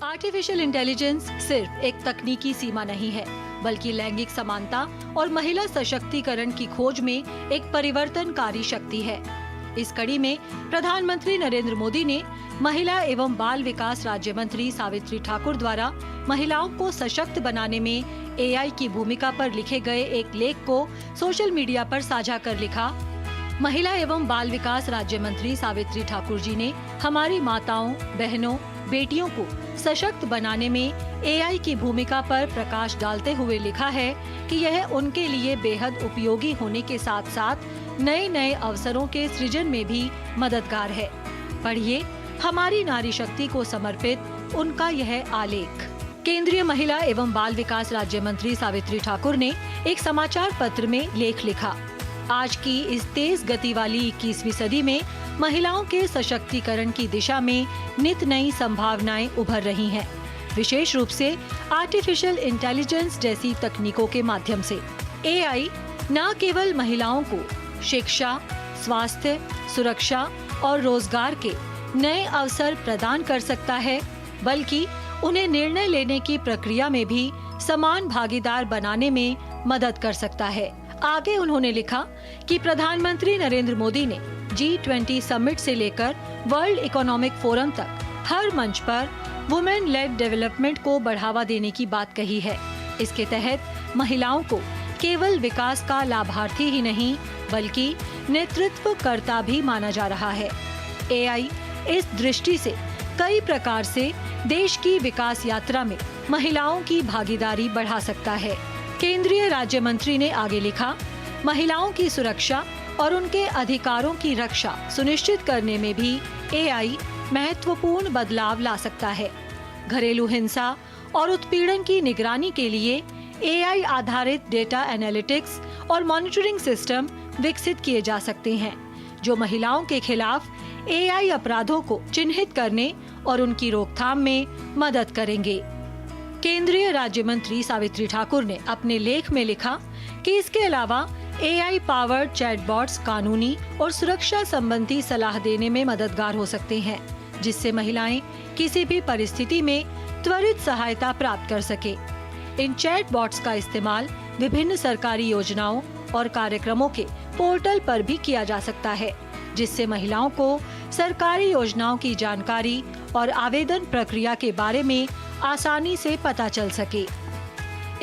आर्टिफिशियल इंटेलिजेंस सिर्फ एक तकनीकी सीमा नहीं है, बल्कि लैंगिक समानता और महिला सशक्तिकरण की खोज में एक परिवर्तनकारी शक्ति है। इस कड़ी में प्रधानमंत्री नरेंद्र मोदी ने महिला एवं बाल विकास राज्य मंत्री सावित्री ठाकुर द्वारा महिलाओं को सशक्त बनाने में एआई की भूमिका पर लिखे गए एक लेख को सोशल मीडिया पर साझा कर लिखा। महिला एवं बाल विकास राज्य मंत्री सावित्री ठाकुर जी ने हमारी माताओं, बहनों, बेटियों को सशक्त बनाने में एआई की भूमिका पर प्रकाश डालते हुए लिखा है कि यह उनके लिए बेहद उपयोगी होने के साथ साथ नए नए अवसरों के सृजन में भी मददगार है। पढ़िए हमारी नारी शक्ति को समर्पित उनका यह आलेख। केंद्रीय महिला एवं बाल विकास राज्य मंत्री सावित्री ठाकुर ने एक समाचार पत्र में लेख लिखा। आज की इस तेज गति वाली 21वीं सदी में महिलाओं के सशक्तिकरण की दिशा में नित नई संभावनाएं उभर रही हैं, विशेष रूप से आर्टिफिशियल इंटेलिजेंस जैसी तकनीकों के माध्यम से। एआई न केवल महिलाओं को शिक्षा, स्वास्थ्य, सुरक्षा और रोजगार के नए अवसर प्रदान कर सकता है, बल्कि उन्हें निर्णय लेने की प्रक्रिया में भी समान भागीदार बनाने में मदद कर सकता है। आगे उन्होंने लिखा कि प्रधानमंत्री नरेंद्र मोदी ने G20 समिट से लेकर वर्ल्ड इकोनॉमिक फोरम तक हर मंच पर वुमेन लेड डेवलपमेंट को बढ़ावा देने की बात कही है। इसके तहत महिलाओं को केवल विकास का लाभार्थी ही नहीं, बल्कि नेतृत्वकर्ता भी माना जा रहा है। एआई इस दृष्टि से कई प्रकार से देश की विकास यात्रा में महिलाओं की भागीदारी बढ़ा सकता है। केंद्रीय राज्य मंत्री ने आगे लिखा, महिलाओं की सुरक्षा और उनके अधिकारों की रक्षा सुनिश्चित करने में भी एआई महत्वपूर्ण बदलाव ला सकता है। घरेलू हिंसा और उत्पीड़न की निगरानी के लिए एआई आधारित डेटा एनालिटिक्स और मॉनिटरिंग सिस्टम विकसित किए जा सकते हैं, जो महिलाओं के खिलाफ एआई अपराधों को चिन्हित करने और उनकी रोकथाम में मदद करेंगे। केंद्रीय राज्य मंत्री सावित्री ठाकुर ने अपने लेख में लिखा कि इसके अलावा एआई पावर्ड चैटबॉट्स कानूनी और सुरक्षा संबंधी सलाह देने में मददगार हो सकते हैं, जिससे महिलाएं किसी भी परिस्थिति में त्वरित सहायता प्राप्त कर सके। इन चैटबॉट्स का इस्तेमाल विभिन्न सरकारी योजनाओं और कार्यक्रमों के पोर्टल पर भी किया जा सकता है, जिससे महिलाओं को सरकारी योजनाओं की जानकारी और आवेदन प्रक्रिया के बारे में आसानी से पता चल सके।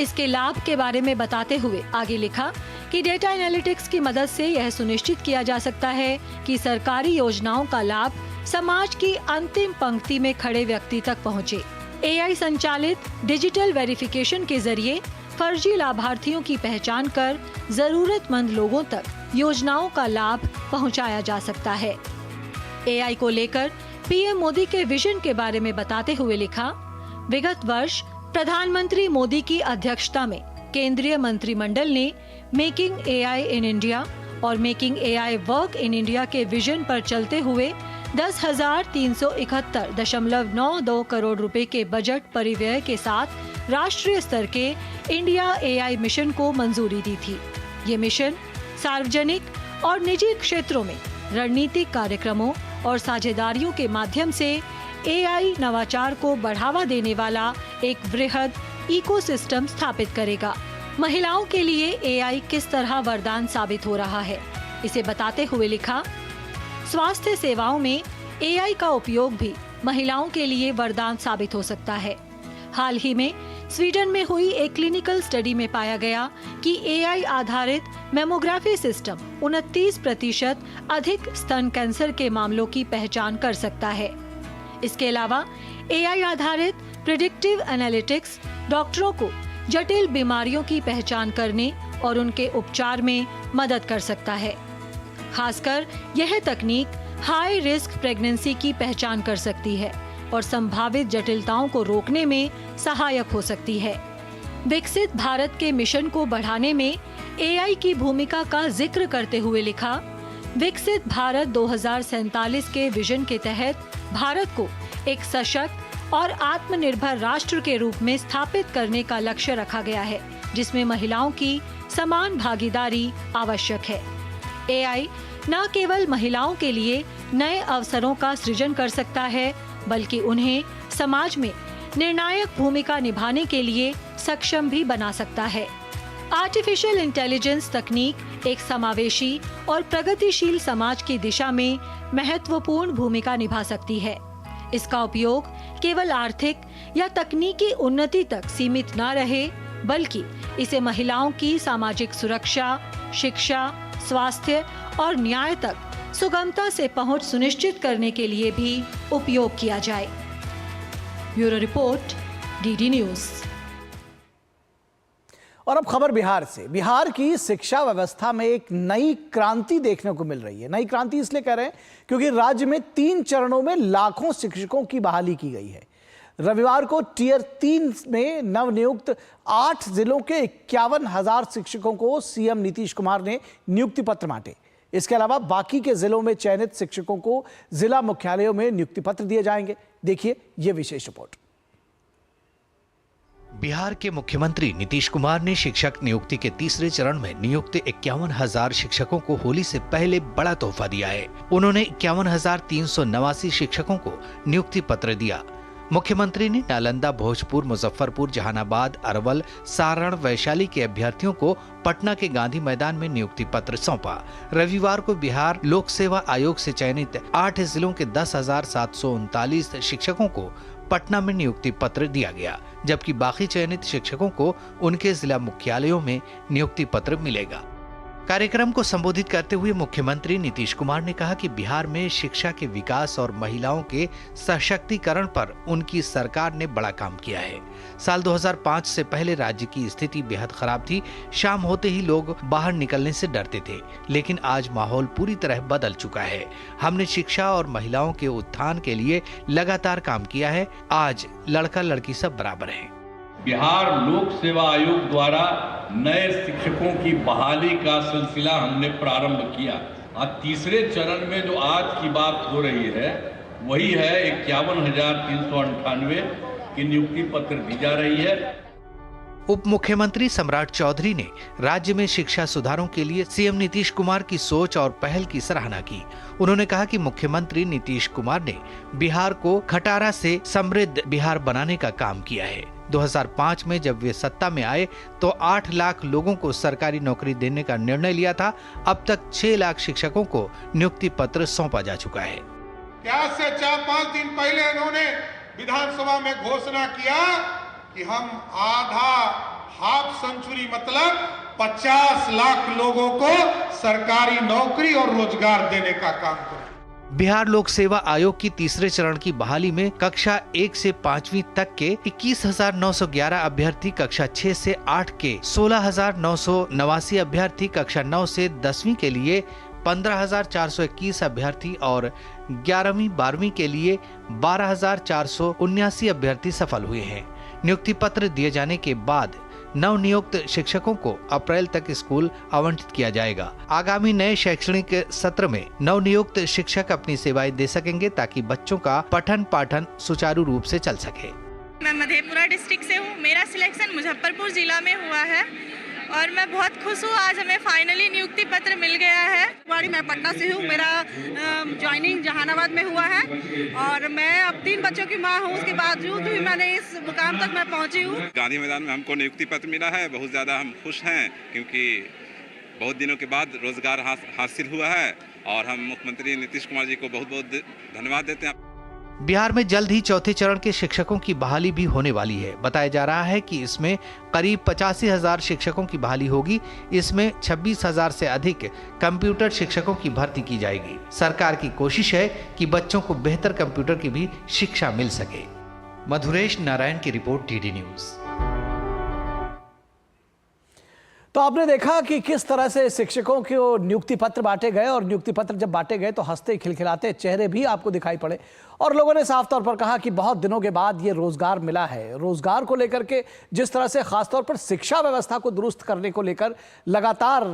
इसके लाभ के बारे में बताते हुए आगे लिखा कि डेटा एनालिटिक्स की मदद से यह सुनिश्चित किया जा सकता है कि सरकारी योजनाओं का लाभ समाज की अंतिम पंक्ति में खड़े व्यक्ति तक पहुंचे। एआई संचालित डिजिटल वेरिफिकेशन के जरिए फर्जी लाभार्थियों की पहचान कर जरूरतमंद लोगों तक योजनाओं का लाभ पहुंचाया जा सकता है। एआई को लेकर पीएम मोदी के विजन के बारे में बताते हुए लिखा, विगत वर्ष प्रधानमंत्री मोदी की अध्यक्षता में केंद्रीय मंत्रिमंडल ने मेकिंग एआई इन इंडिया और making AI work in India के विजन पर चलते हुए 10,371.92 करोड़ रुपए के बजट परिव्यय के साथ राष्ट्रीय स्तर के इंडिया एआई मिशन को मंजूरी दी थी। ये मिशन सार्वजनिक और निजी क्षेत्रों में रणनीतिक कार्यक्रमों और साझेदारियों के माध्यम से एआई नवाचार को बढ़ावा देने वाला एक वृहद इकोसिस्टम स्थापित करेगा। महिलाओं के लिए एआई किस तरह वरदान साबित हो रहा है, इसे बताते हुए लिखा, स्वास्थ्य सेवाओं में एआई का उपयोग भी महिलाओं के लिए वरदान साबित हो सकता है। हाल ही में स्वीडन में हुई एक क्लिनिकल स्टडी में पाया गया कि एआई आधारित मेमोग्राफी सिस्टम 29% अधिक स्तन कैंसर के मामलों की पहचान कर सकता है। इसके अलावा एआई आधारित प्रिडिक्टिव एनालिटिक्स डॉक्टरों को जटिल बीमारियों की पहचान करने और उनके उपचार में मदद कर सकता है। खासकर यह तकनीक हाई रिस्क प्रेगनेंसी की पहचान कर सकती है और संभावित जटिलताओं को रोकने में सहायक हो सकती है। विकसित भारत के मिशन को बढ़ाने में AI की भूमिका का जिक्र करते हुए लिखा, विकसित भारत 2047 के विजन के तहत भारत को एक सशक्त और आत्मनिर्भर राष्ट्र के रूप में स्थापित करने का लक्ष्य रखा गया है, जिसमें महिलाओं की समान भागीदारी आवश्यक है। AI न केवल महिलाओं के लिए नए अवसरों का सृजन कर सकता है, बल्कि उन्हें समाज में निर्णायक भूमिका निभाने के लिए सक्षम भी बना सकता है। आर्टिफिशियल इंटेलिजेंस तकनीक एक समावेशी और प्रगतिशील समाज की दिशा में महत्वपूर्ण भूमिका निभा सकती है। इसका उपयोग केवल आर्थिक या तकनीकी उन्नति तक सीमित न रहे, बल्कि इसे महिलाओं की सामाजिक सुरक्षा, शिक्षा, स्वास्थ्य और न्याय तक सुगमता से पहुंच सुनिश्चित करने के लिए भी उपयोग किया जाए। Bureau report, DD news. और अब खबर बिहार से। बिहार की शिक्षा व्यवस्था में एक नई क्रांति देखने को मिल रही है। नई क्रांति इसलिए कह रहे हैं क्योंकि राज्य में 3 चरणों में लाखों शिक्षकों की बहाली की गई है। रविवार को टियर 3 में नवनियुक्त 8 जिलों के 51,000 शिक्षकों को सीएम नीतीश कुमार ने नियुक्ति पत्र बांटे। इसके अलावा बाकी के जिलों में चयनित शिक्षकों को जिला मुख्यालयों में नियुक्ति पत्र दिए जाएंगे। देखिए ये विशेष रिपोर्ट। बिहार के मुख्यमंत्री नीतीश कुमार ने शिक्षक नियुक्ति के तीसरे चरण में नियुक्त 51,000 शिक्षकों को होली से पहले बड़ा तोहफा दिया है। उन्होंने 51,389 शिक्षकों को नियुक्ति पत्र दिया। मुख्यमंत्री ने नालंदा, भोजपुर, मुजफ्फरपुर, जहानाबाद, अरवल, सारण, वैशाली के अभ्यर्थियों को पटना के गांधी मैदान में नियुक्ति पत्र सौंपा। रविवार को बिहार लोक सेवा आयोग से चयनित 8 जिलों के 10,739 शिक्षकों को पटना में नियुक्ति पत्र दिया गया, जबकि बाकी चयनित शिक्षकों को उनके जिला मुख्यालयों में नियुक्ति पत्र मिलेगा। कार्यक्रम को संबोधित करते हुए मुख्यमंत्री नीतीश कुमार ने कहा कि बिहार में शिक्षा के विकास और महिलाओं के सशक्तिकरण पर उनकी सरकार ने बड़ा काम किया है। साल 2005 से पहले राज्य की स्थिति बेहद खराब थी। शाम होते ही लोग बाहर निकलने से डरते थे, लेकिन आज माहौल पूरी तरह बदल चुका है। हमने शिक्षा और महिलाओं के उत्थान के लिए लगातार काम किया है। आज लड़का लड़की सब बराबर हैं। बिहार लोक सेवा आयोग द्वारा नए शिक्षकों की बहाली का सिलसिला हमने प्रारंभ किया। और तीसरे चरण में जो आज की बात हो रही है वही है 51,398 की नियुक्ति पत्र दी जा रही है। उप मुख्यमंत्री सम्राट चौधरी ने राज्य में शिक्षा सुधारों के लिए सीएम नीतीश कुमार की सोच और पहल की सराहना की। उन्होंने कहा कि मुख्यमंत्री नीतीश कुमार ने बिहार को खटारा से समृद्ध बिहार बनाने का काम किया है। 2005 में जब वे सत्ता में आए तो 8 लाख लोगों को सरकारी नौकरी देने का निर्णय लिया था। अब तक 6 लाख शिक्षकों को नियुक्ति पत्र सौंपा जा चुका है। क्या से 4-5 दिन पहले इन्होंने विधानसभा में घोषणा किया कि हम हाफ सेंचुरी मतलब 50 लाख लोगों को सरकारी नौकरी और रोजगार देने का काम करें। बिहार लोक सेवा आयोग की तीसरे चरण की बहाली में कक्षा 1 से 5वीं तक के 21,911 अभ्यर्थी, कक्षा 6 से 8 के 16,989 अभ्यर्थी, कक्षा 9 से 10वीं के लिए 15,421 अभ्यर्थी और 11वीं 12वीं के लिए 12,479 अभ्यर्थी सफल हुए हैं। नियुक्ति पत्र दिए जाने के बाद नवनियुक्त शिक्षकों को अप्रैल तक स्कूल आवंटित किया जाएगा। आगामी नए शैक्षणिक सत्र में नवनियुक्त शिक्षक अपनी सेवाएं दे सकेंगे ताकि बच्चों का पठन पाठन सुचारू रूप से चल सके। मैं मधेपुरा डिस्ट्रिक्ट से हूँ। मेरा सिलेक्शन मुजफ्फरपुर जिला में हुआ है और मैं बहुत खुश हूँ। आज हमें फाइनली नियुक्ति पत्र मिल गया है। मैं पटना से हूँ। मेरा ज्वाइनिंग जहानाबाद में हुआ है और मैं अब 3 बच्चों की माँ हूँ। उसके बावजूद भी मैंने इस मुकाम तक मैं पहुँची हूँ। गांधी मैदान में हमको नियुक्ति पत्र मिला है। बहुत ज़्यादा हम खुश हैं क्योंकि बहुत दिनों के बाद रोजगार हासिल हुआ है और हम मुख्यमंत्री नीतीश कुमार जी को बहुत बहुत धन्यवाद देते हैं। बिहार में जल्द ही चौथे चरण के शिक्षकों की बहाली भी होने वाली है। बताया जा रहा है कि इसमें करीब 85,000 शिक्षकों की बहाली होगी। इसमें 26,000 से अधिक कंप्यूटर शिक्षकों की भर्ती की जाएगी। सरकार की कोशिश है कि बच्चों को बेहतर कंप्यूटर की भी शिक्षा मिल सके। मधुरेश नारायण की रिपोर्ट, DD न्यूज़। तो आपने देखा कि किस तरह से शिक्षकों को नियुक्ति पत्र बांटे गए और नियुक्ति पत्र जब बांटे गए तो हंसते खिलखिलाते चेहरे भी आपको दिखाई पड़े और लोगों ने साफ तौर पर कहा कि बहुत दिनों के बाद ये रोजगार मिला है। रोजगार को लेकर के जिस तरह से खासतौर पर शिक्षा व्यवस्था को दुरुस्त करने को लेकर लगातार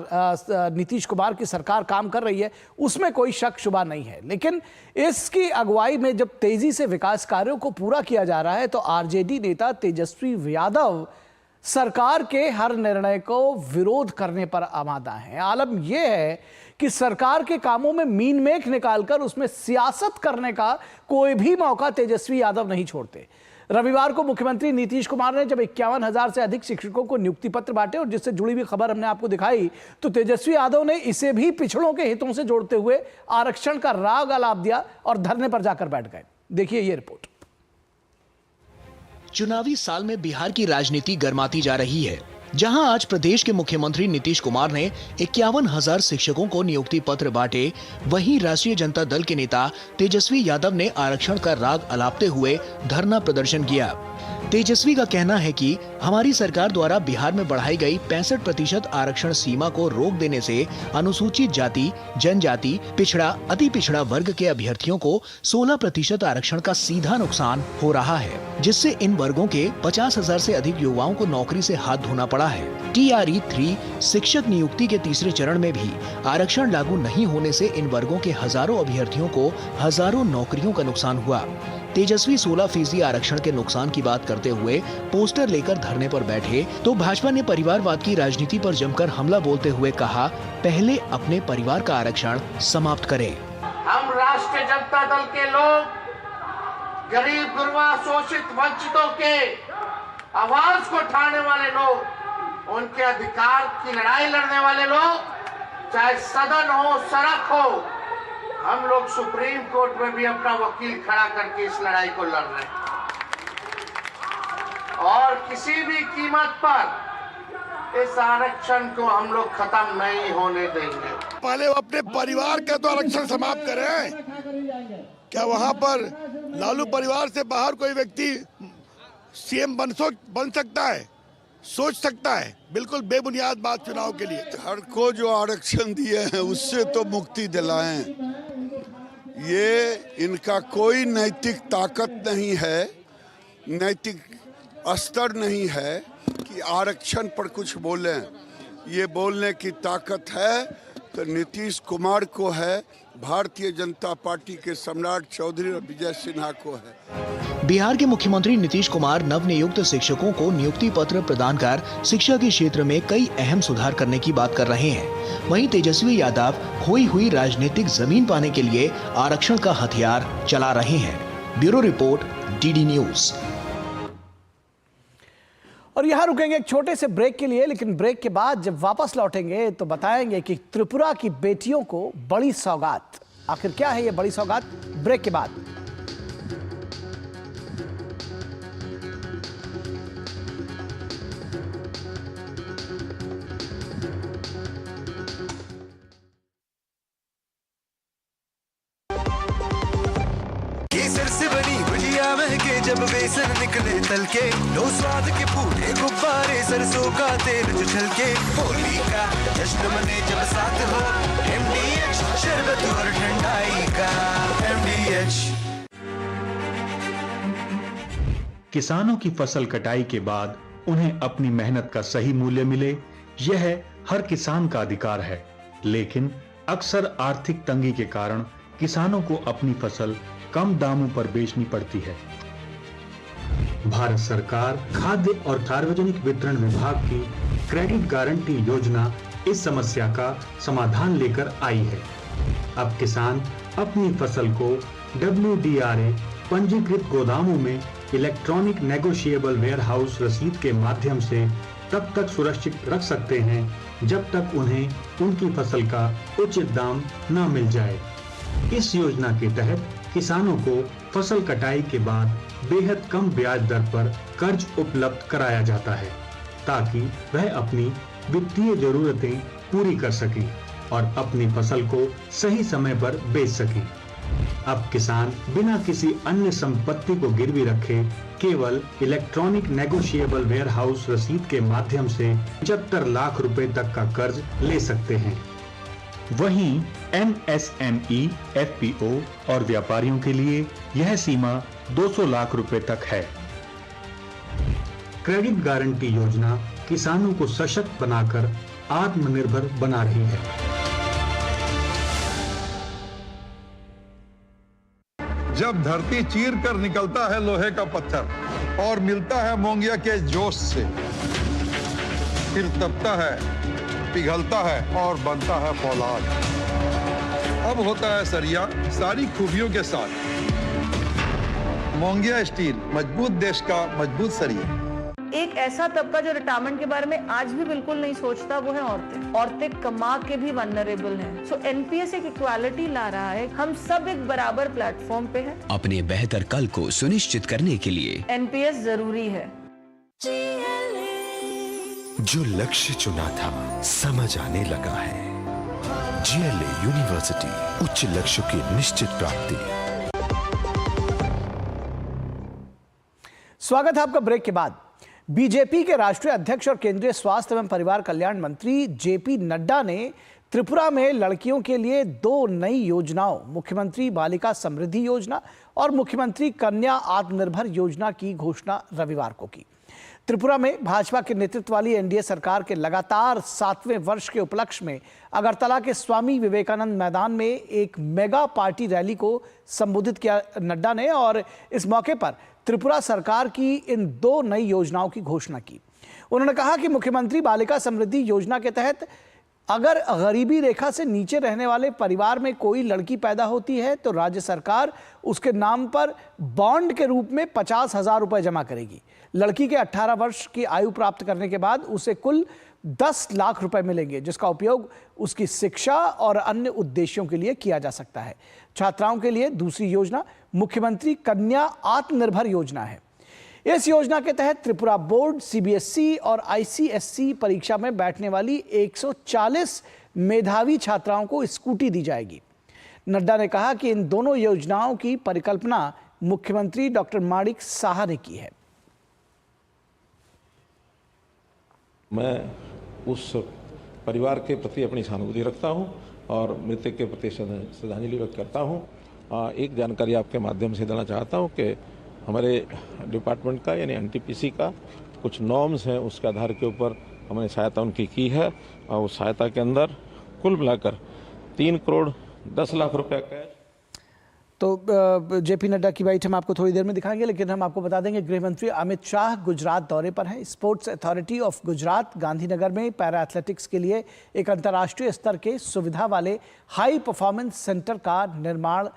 नीतीश कुमार की सरकार काम कर रही है, उसमें कोई शक शुबा नहीं है। लेकिन इसकी अगुवाई में जब तेजी से विकास कार्यों को पूरा किया जा रहा है तो आरजेडी नेता तेजस्वी यादव सरकार के हर निर्णय को विरोध करने पर आमादा है। आलम यह है कि सरकार के कामों में मीन मेख निकालकर उसमें सियासत करने का कोई भी मौका तेजस्वी यादव नहीं छोड़ते। रविवार को मुख्यमंत्री नीतीश कुमार ने जब 51,000 से अधिक शिक्षकों को नियुक्ति पत्र बांटे और जिससे जुड़ी हुई खबर हमने आपको दिखाई तो तेजस्वी यादव ने इसे भी पिछड़ों के हितों से जोड़ते हुए आरक्षण का राग आलाप दिया और धरने पर जाकर बैठ गए। देखिए ये रिपोर्ट। चुनावी साल में बिहार की राजनीति गर्माती जा रही है, जहां आज प्रदेश के मुख्यमंत्री नीतीश कुमार ने 51,000 शिक्षकों को नियुक्ति पत्र बांटे, वहीं राष्ट्रीय जनता दल के नेता तेजस्वी यादव ने आरक्षण का राग अलापते हुए धरना प्रदर्शन किया। तेजस्वी का कहना है कि हमारी सरकार द्वारा बिहार में बढ़ाई गई 65% आरक्षण सीमा को रोक देने से अनुसूचित जाति, जनजाति, पिछड़ा, अति पिछड़ा वर्ग के अभ्यर्थियों को 16% आरक्षण का सीधा नुकसान हो रहा है, जिससे इन वर्गों के 50,000 से अधिक युवाओं को नौकरी से हाथ धोना पड़ा है। TRE 3 शिक्षक नियुक्ति के तीसरे चरण में भी आरक्षण लागू नहीं होने से इन वर्गों के हजारों अभ्यर्थियों को हजारों नौकरियों का नुकसान हुआ। तेजस्वी 16% आरक्षण के नुकसान की बात करते हुए पोस्टर लेकर धरने पर बैठे तो भाजपा ने परिवारवाद की राजनीति पर जमकर हमला बोलते हुए कहा, पहले अपने परिवार का आरक्षण समाप्त करें। हम राष्ट्रीय जनता दल के लोग, गरीब गुरबा शोषित वंचितों के आवाज को उठाने वाले लोग, उनके अधिकार की लड़ाई लड़ने वाले लोग, चाहे सदन हो, सड़क हो, हम लोग सुप्रीम कोर्ट में भी अपना वकील खड़ा करके इस लड़ाई को लड़ रहे हैं और किसी भी कीमत पर इस आरक्षण को हम लोग खत्म नहीं होने देंगे। पहले वो अपने परिवार का तो आरक्षण समाप्त करें। क्या वहां पर लालू परिवार से बाहर कोई व्यक्ति सीएम बन सकता है, सोच सकता है? बिल्कुल बेबुनियाद बात चुनाव के लिए। हर को जो आरक्षण दिए हैं उससे तो मुक्ति दिलाएं। ये इनका कोई नैतिक ताकत नहीं है, नैतिक स्तर नहीं है कि आरक्षण पर कुछ बोलें। ये बोलने की ताकत है तो नीतीश कुमार को है, भारतीय जनता पार्टी के सम्राट चौधरी और विजय सिन्हा को है। बिहार के मुख्यमंत्री नीतीश कुमार नवनियुक्त शिक्षकों को नियुक्ति पत्र प्रदान कर शिक्षा के क्षेत्र में कई अहम सुधार करने की बात कर रहे हैं। वहीं तेजस्वी यादव खोई हुई राजनीतिक जमीन पाने के लिए आरक्षण का हथियार चला रहे हैं। Bureau report, DD news. और यहाँ रुकेंगे एक छोटे से ब्रेक के लिए, लेकिन ब्रेक के बाद जब वापस लौटेंगे तो बताएंगे कि त्रिपुरा की बेटियों को बड़ी सौगात। आखिर क्या है ये बड़ी सौगात? ब्रेक के बाद। केसर से बनी भुजिया महके जब बेसन निकले तल के, लो स्वाद के फूटे गुब्बारे सरसों का तेल जो छलके, होली का जश्न मने जब साथ हो, MDH शरबत और ठंडाई का MDH। किसानों की फसल कटाई के बाद उन्हें अपनी मेहनत का सही मूल्य मिले, यह हर किसान का अधिकार है। लेकिन अक्सर आर्थिक तंगी के कारण किसानों को अपनी फसल कम दामों पर बेचनी पड़ती है। भारत सरकार खाद्य और सार्वजनिक वितरण विभाग की क्रेडिट गारंटी योजना इस समस्या का समाधान लेकर आई है। अब किसान अपनी फसल को WDRA पंजीकृत गोदामों में इलेक्ट्रॉनिक नेगोशिएबल वेयरहाउस रसीद के माध्यम से तब तक सुरक्षित रख सकते हैं जब तक उन्हें उनकी फसल का उचित दाम न मिल जाए। इस योजना के तहत किसानों को फसल कटाई के बाद बेहद कम ब्याज दर पर कर्ज उपलब्ध कराया जाता है ताकि वह अपनी वित्तीय जरूरतें पूरी कर सकें और अपनी फसल को सही समय पर बेच सकें। अब किसान बिना किसी अन्य संपत्ति को गिरवी रखे केवल इलेक्ट्रॉनिक नेगोशिएबल वेयर हाउस रसीद के माध्यम से 75 लाख रुपए तक का कर्ज ले सकते हैं। वहीं MSME, FPO और व्यापारियों के लिए यह सीमा 200 लाख रुपए तक है। क्रेडिट गारंटी योजना किसानों को सशक्त बनाकर आत्मनिर्भर बना रही है। जब धरती चीर कर निकलता है लोहे का पत्थर और मिलता है मोंगिया के जोश से, फिर तपता है, पिघलता है और बनता है फौलाद। अब होता है सरिया सारी खूबियों के साथ। मोंगिया स्टील, मजबूत देश का मजबूत सरिया। एक ऐसा तबका जो रिटायरमेंट के बारे में आज भी बिल्कुल नहीं सोचता, वो है औरतें। औरतें कमा के भी वल्नरेबल हैं। सो एनपीएस एक इक्वालिटी ला रहा है। हम सब एक बराबर प्लेटफॉर्म पे हैं। अपने बेहतर कल को सुनिश्चित करने के लिए एनपीएस जरूरी है। जो लक्ष्य चुना था समझ आने लगा है। GLA यूनिवर्सिटी, उच्च लक्ष्य की निश्चित प्राप्ति। स्वागत है आपका ब्रेक के बाद। बीजेपी के राष्ट्रीय अध्यक्ष और केंद्रीय स्वास्थ्य एवं परिवार कल्याण मंत्री जेपी नड्डा ने त्रिपुरा में लड़कियों के लिए 2 नई योजनाओं, मुख्यमंत्री बालिका समृद्धि योजना और मुख्यमंत्री कन्या आत्मनिर्भर योजना की घोषणा रविवार को की। त्रिपुरा में भाजपा के नेतृत्व वाली एनडीए सरकार के लगातार 7वें वर्ष के उपलक्ष्य में अगरतला के स्वामी विवेकानंद मैदान में एक मेगा पार्टी रैली को संबोधित किया नड्डा ने और इस मौके पर त्रिपुरा सरकार की इन 2 नई योजनाओं की घोषणा की। उन्होंने कहा कि मुख्यमंत्री बालिका समृद्धि योजना के तहत अगर गरीबी रेखा से नीचे रहने वाले परिवार में कोई लड़की पैदा होती है तो राज्य सरकार उसके नाम पर बॉन्ड के रूप में 50,000 रुपए जमा करेगी। लड़की के 18 वर्ष की आयु प्राप्त करने के बाद उसे कुल 10 लाख रुपए मिलेंगे, जिसका उपयोग उसकी शिक्षा और अन्य उद्देश्यों के लिए किया जा सकता है। छात्राओं के लिए दूसरी योजना मुख्यमंत्री कन्या आत्मनिर्भर योजना है। इस योजना के तहत त्रिपुरा बोर्ड, CBSE और ICSE परीक्षा में बैठने वाली 140 मेधावी छात्राओं को स्कूटी दी जाएगी। नड्डा ने कहा कि इन दोनों योजनाओं की परिकल्पना मुख्यमंत्री डॉक्टर माणिक साहा ने की है। मैं उस परिवार के प्रति अपनी सहानुभूति रखता हूं और मृतक के प्रति श्रद्धांजलि व्यक्त करता हूं। एक जानकारी आपके माध्यम से देना चाहता हूं कि हमारे डिपार्टमेंट का यानी NTPC का कुछ नॉर्म्स हैं, उसके आधार के ऊपर हमने सहायता उनकी की है और उस सहायता के अंदर कुल मिलाकर 3 करोड़ 10 लाख रुपए कैश। तो जेपी नड्डा की बाइट हम आपको थोड़ी देर में दिखाएंगे, लेकिन हम आपको बता देंगे गृह मंत्री अमित शाह गुजरात दौरे पर हैं। Sports authority of Gujarat Gandhinagar में पैरा एथलेटिक्स के लिए एक अंतर्राष्ट्रीय स्तर के सुविधा वाले हाई परफॉर्मेंस सेंटर का निर्माण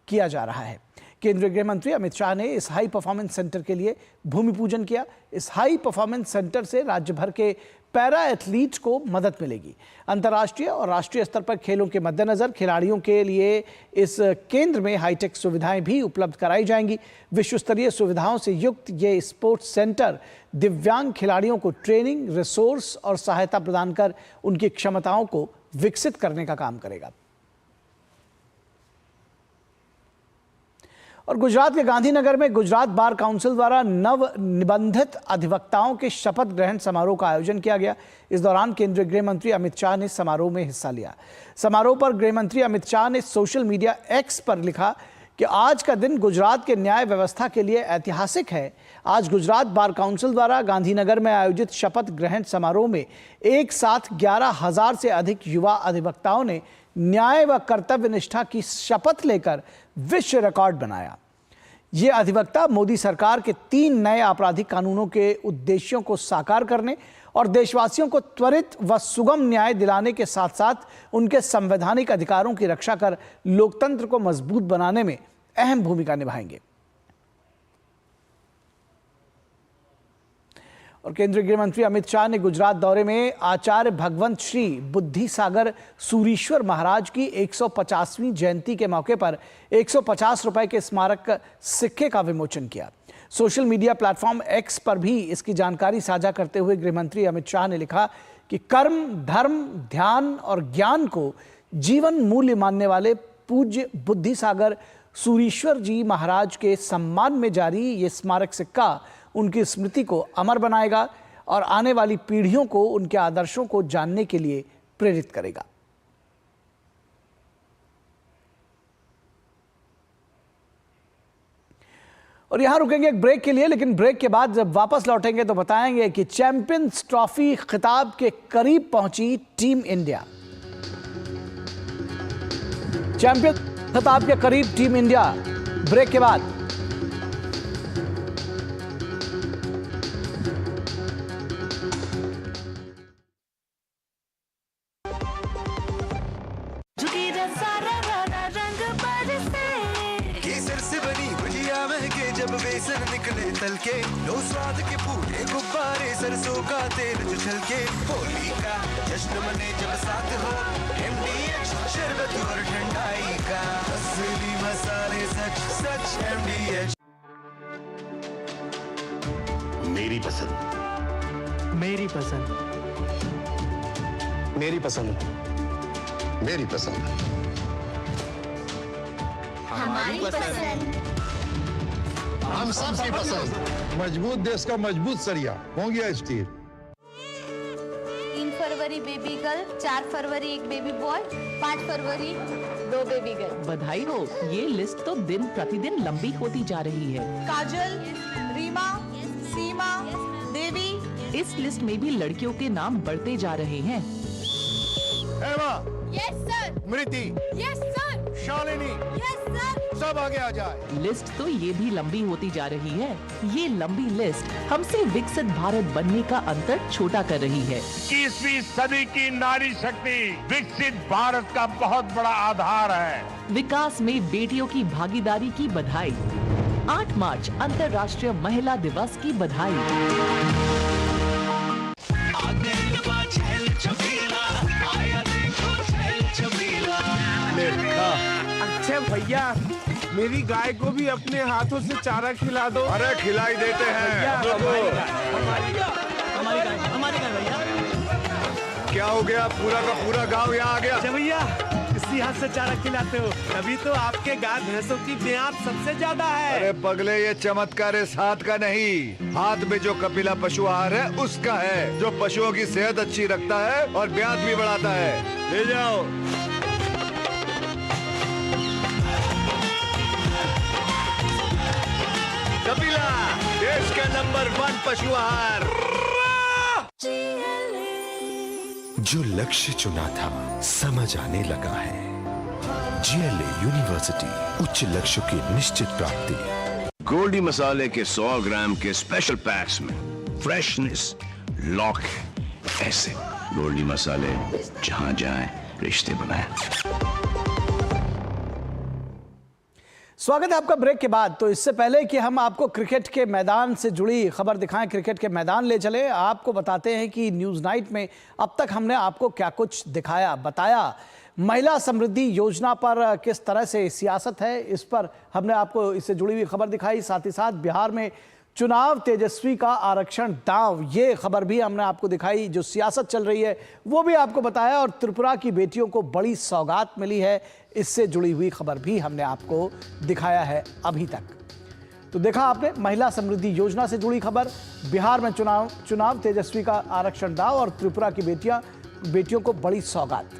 किया जा रहा है। केंद्रीय गृह मंत्री अमित शाह ने इस हाई परफॉर्मेंस सेंटर के लिए भूमि पूजन किया। इस हाई परफॉर्मेंस सेंटर से राज्य भर के पैरा एथलीट्स को मदद मिलेगी। अंतर्राष्ट्रीय और राष्ट्रीय स्तर पर खेलों के मद्देनजर खिलाड़ियों के लिए इस केंद्र में हाईटेक सुविधाएं भी उपलब्ध कराई जाएंगी। विश्व स्तरीय सुविधाओं से युक्त ये स्पोर्ट्स सेंटर दिव्यांग खिलाड़ियों को ट्रेनिंग, रिसोर्स और सहायता प्रदान कर उनकी क्षमताओं को विकसित करने का काम करेगा। और गुजरात के गांधीनगर में गुजरात बार काउंसिल द्वारा नव निबंधित अधिवक्ताओं के शपथ ग्रहण समारोह का आयोजन किया गया। इस दौरान केंद्रीय गृह मंत्री अमित शाह ने समारोह में हिस्सा लिया। समारोह पर गृह मंत्री अमित शाह ने सोशल मीडिया X पर लिखा कि आज का दिन गुजरात के न्याय व्यवस्था के लिए ऐतिहासिक है। आज गुजरात बार काउंसिल द्वारा गांधीनगर में आयोजित शपथ ग्रहण समारोह में एक साथ 11,000 से अधिक युवा अधिवक्ताओं ने न्याय व कर्तव्य निष्ठा की शपथ लेकर विश्व रिकॉर्ड बनाया। ये अधिवक्ता मोदी सरकार के 3 नए आपराधिक कानूनों के उद्देश्यों को साकार करने और देशवासियों को त्वरित व सुगम न्याय दिलाने के साथ साथ उनके संवैधानिक अधिकारों की रक्षा कर लोकतंत्र को मजबूत बनाने में अहम भूमिका निभाएंगे। और केंद्रीय गृह मंत्री अमित शाह ने गुजरात दौरे में आचार्य भगवंत श्री बुद्धिसागर सूरीश्वर महाराज की 150वीं जयंती के मौके पर 150 रुपए के स्मारक सिक्के का विमोचन किया। सोशल मीडिया प्लेटफॉर्म X पर भी इसकी जानकारी साझा करते हुए गृह मंत्री अमित शाह ने लिखा कि कर्म, धर्म, ध्यान और ज्ञान को जीवन मूल्य मानने वाले पूज्य बुद्धिसागर सूरीश्वर जी महाराज के सम्मान में जारी ये स्मारक सिक्का उनकी स्मृति को अमर बनाएगा और आने वाली पीढ़ियों को उनके आदर्शों को जानने के लिए प्रेरित करेगा। और यहां रुकेंगे एक ब्रेक के लिए, लेकिन ब्रेक के बाद जब वापस लौटेंगे तो बताएंगे कि चैंपियंस ट्रॉफी खिताब के करीब पहुंची टीम इंडिया। चैंपियंस खिताब के करीब टीम इंडिया, ब्रेक के बाद। केसर से बनी भुजिया महके जब बेसन निकले तल के, लो स्वाद के पूरे गुब्बारे सरसों का तेल जो छलके, होली का जश्न मने जब साथ हो, MDH शरबत और ठंडाई का, असली मसाले सच सच MDH। मेरी पसंद, मेरी पसंद, मेरी पसंद, मेरी पसंद, हमारी पसंद, हम सबकी पसंद। मजबूत देश का मजबूत सरिया हो गया स्टील। 3 फरवरी बेबी गर्ल, 4 फरवरी एक बेबी बॉय, 5 फरवरी 2 बेबी गर्ल। बधाई हो, ये लिस्ट तो दिन प्रतिदिन लंबी होती जा रही है। काजल, रीमा, सीमा, देवी। इस लिस्ट में भी लड़कियों के नाम बढ़ते जा रहे हैं। Hema, yes sir. Smriti, yes sir. Shalini, yes sir. सब आगे आ जाए। लिस्ट तो ये भी लंबी होती जा रही है। ये लंबी लिस्ट हमसे विकसित भारत बनने का अंतर छोटा कर रही है। 21वीं सदी की नारी शक्ति विकसित भारत का बहुत बड़ा आधार है। विकास में बेटियों की भागीदारी की बधाई। 8 मार्च अंतर्राष्ट्रीय महिला दिवस की बधाई। अच्छा भैया, मेरी गाय को भी अपने हाथों से चारा खिला दो। अरे खिलाई देते हैं। हमारी गाय भैया। क्या हो गया, पूरा का पूरा गांव यहाँ आ गया। अच्छा भैया, इसी हाथ से चारा खिलाते हो, तभी तो आपके गाय भैंसों की ब्याज सबसे ज्यादा है। अरे पगले, ये चमत्कार इस हाथ का नहीं, हाथ में जो कपिला पशु आहार है उसका है, जो पशुओं की सेहत अच्छी रखता है और ब्याज भी बढ़ाता है। ले जाओ। कपिला, देश का नंबर 1 पशु आहार। जो लक्ष्य चुना था समझ आने लगा है। GLA यूनिवर्सिटी, उच्च लक्ष्य की निश्चित प्राप्ति। गोल्डी मसाले के 100 ग्राम के स्पेशल पैक्स में फ्रेशनेस लॉक है। ऐसे गोल्डी मसाले जहां जाएं रिश्ते बनाएं। स्वागत है आपका ब्रेक के बाद। तो इससे पहले कि हम आपको क्रिकेट के मैदान से जुड़ी खबर दिखाएं, क्रिकेट के मैदान ले चले, आपको बताते हैं कि न्यूज़ नाइट में अब तक हमने आपको क्या कुछ दिखाया, बताया। महिला समृद्धि योजना पर किस तरह से सियासत है, इस पर हमने आपको इससे जुड़ी हुई खबर दिखाई। साथ ही साथ बिहार में चुनाव तेजस्वी का आरक्षण दांव, ये खबर भी हमने आपको दिखाई। जो सियासत चल रही है वो भी आपको बताया, और त्रिपुरा की बेटियों को बड़ी सौगात मिली है, इससे जुड़ी हुई खबर भी हमने आपको दिखाया है अभी तक। तो देखा आपने महिला समृद्धि योजना से जुड़ी खबर, बिहार में चुनाव तेजस्वी का आरक्षण दांव और त्रिपुरा की बेटियों को बड़ी सौगात।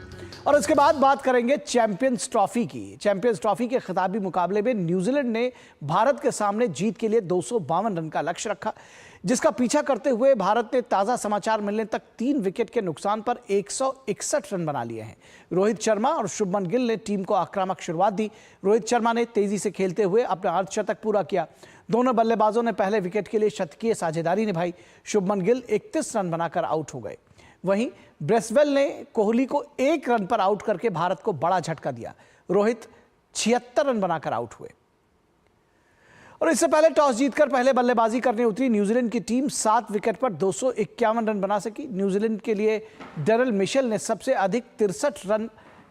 और इसके बाद बात करेंगे चैंपियंस ट्रॉफी की। चैंपियंस ट्रॉफी के खिताबी मुकाबले में न्यूजीलैंड ने भारत के सामने जीत के लिए 252 रन का लक्ष्य रखा, जिसका पीछा करते हुए भारत ने ताज़ा समाचार मिलने तक 3 विकेट के नुकसान पर 161 रन बना लिए हैं। रोहित शर्मा और शुभमन गिल ने टीम को आक्रामक शुरुआत दी। रोहित शर्मा ने तेजी से खेलते हुए अपना अर्धशतक पूरा किया। दोनों बल्लेबाजों ने पहले विकेट के लिए शतकीय साझेदारी निभाई। शुभमन गिल 31 रन बनाकर आउट हो गए। वहीं ब्रेसवेल ने कोहली को 1 रन पर आउट करके भारत को बड़ा झटका दिया। रोहित 76 रन बनाकर आउट हुए। और इससे पहले टॉस जीतकर पहले बल्लेबाजी करने उतरी न्यूजीलैंड की टीम 7 विकेट पर 251 रन बना सकी। न्यूजीलैंड के लिए डेरल मिशेल ने सबसे अधिक 63 रन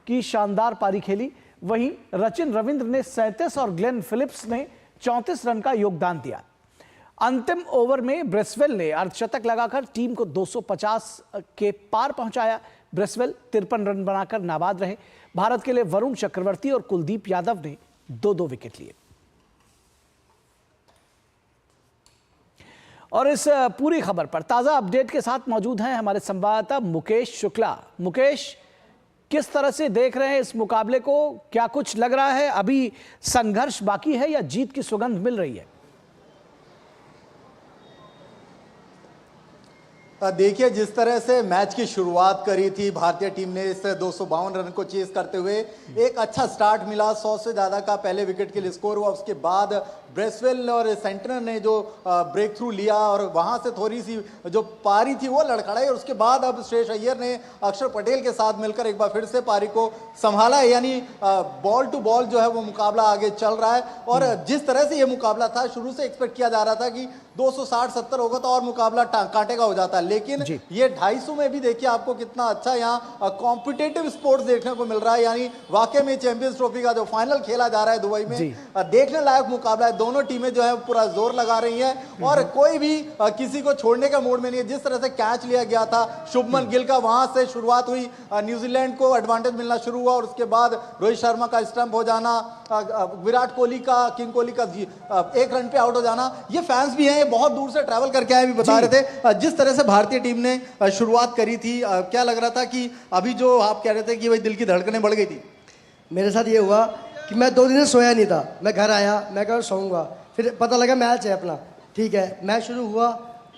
की शानदार पारी खेली। वहीं रचिन रविंद्र ने 37 और ग्लेन फिलिप्स ने 34 रन का योगदान दिया। अंतिम ओवर में ब्रेसवेल ने अर्धशतक लगाकर टीम को 250 के पार पहुंचाया। ब्रेसवेल 53 रन बनाकर नाबाद रहे। भारत के लिए वरुण चक्रवर्ती और कुलदीप यादव ने 2-2 विकेट लिए। और इस पूरी खबर पर ताजा अपडेट के साथ मौजूद हैं हमारे संवाददाता मुकेश शुक्ला। मुकेश, किस तरह से देख रहे हैं इस मुकाबले को? क्या कुछ लग रहा है अभी संघर्ष बाकी है या जीत की सुगंध मिल रही है? देखिए, जिस तरह से मैच की शुरुआत करी थी भारतीय टीम ने इस 252 रन को चेस करते हुए, एक अच्छा स्टार्ट मिला, 100 से ज़्यादा का पहले विकेट के लिए स्कोर हुआ। उसके बाद ब्रेसवेल और सेंटनर ने जो ब्रेक थ्रू लिया और वहां से थोड़ी सी जो पारी थी वो लड़खड़ाई, और उसके बाद अब श्रेयस अय्यर ने अक्षर पटेल के साथ मिलकर एक बार फिर से पारी को संभाला है। यानी बॉल टू बॉल जो है वो मुकाबला आगे चल रहा है। और जिस तरह से ये मुकाबला था, शुरू से एक्सपेक्ट किया जा रहा था कि 260-70 होगा तो और मुकाबला कांटे का हो जाता है, लेकिन ये 250 में भी देखिए आपको कितना अच्छा यहाँ कॉम्पिटेटिव स्पोर्ट्स देखने को मिल रहा है। यानी वाकई में चैंपियंस ट्रॉफी का जो फाइनल खेला जा रहा है दुबई में, देखने लायक मुकाबला है। दोनों टीमें जो है पूरा जोर लगा रही हैं और कोई भी किसी को छोड़ने का मूड में नहीं है। जिस तरह से कैच लिया गया था शुभमन गिल का, वहां से शुरुआत हुई, न्यूजीलैंड को एडवांटेज मिलना शुरू हुआ और उसके बाद रोहित शर्मा का स्टंप हो जाना, विराट कोहली का, किंग कोहली का 1 रन पे आउट हो जाना। ये फैंस भी हैं, ये बहुत दूर से ट्रैवल करके आए, भी बता रहे थे। जिस तरह से भारतीय टीम ने शुरुआत करी थी, क्या लग रहा था कि अभी जो आप कह रहे थे कि भाई दिल की धड़कनें बढ़ गई थी? मेरे साथ ये हुआ कि मैं 2 दिन से सोया नहीं था। मैं घर आया, मैं कहा सोऊंगा, फिर पता लगा मैच है अपना, ठीक है, मैच शुरू हुआ।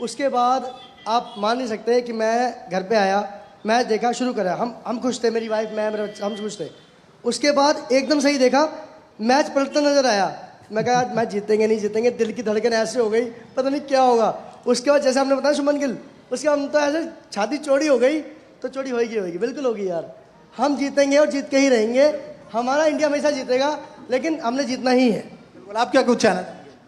उसके बाद आप मान नहीं सकते कि मैं घर पे आया, मैच देखा, शुरू करा, हम खुश थे, मेरी वाइफ, मैं, मेरे हम खुश थे। उसके बाद एकदम सही देखा, मैच पलटता नजर आया। मैं कहा आज मैच जीतेंगे नहीं जीतेंगे, दिल की धड़कन ऐसे हो गई, पता नहीं क्या होगा। उसके बाद जैसे हमने बताया शुभमन गिल, उसके बाद हम तो ऐसे छाती चौड़ी हो गई, तो चौड़ी होगी, बिल्कुल होगी यार। हम जीतेंगे और जीत के ही रहेंगे, हमारा इंडिया हमेशा जीतेगा, लेकिन हमने जीतना ही है। आप क्या कुछ कहना?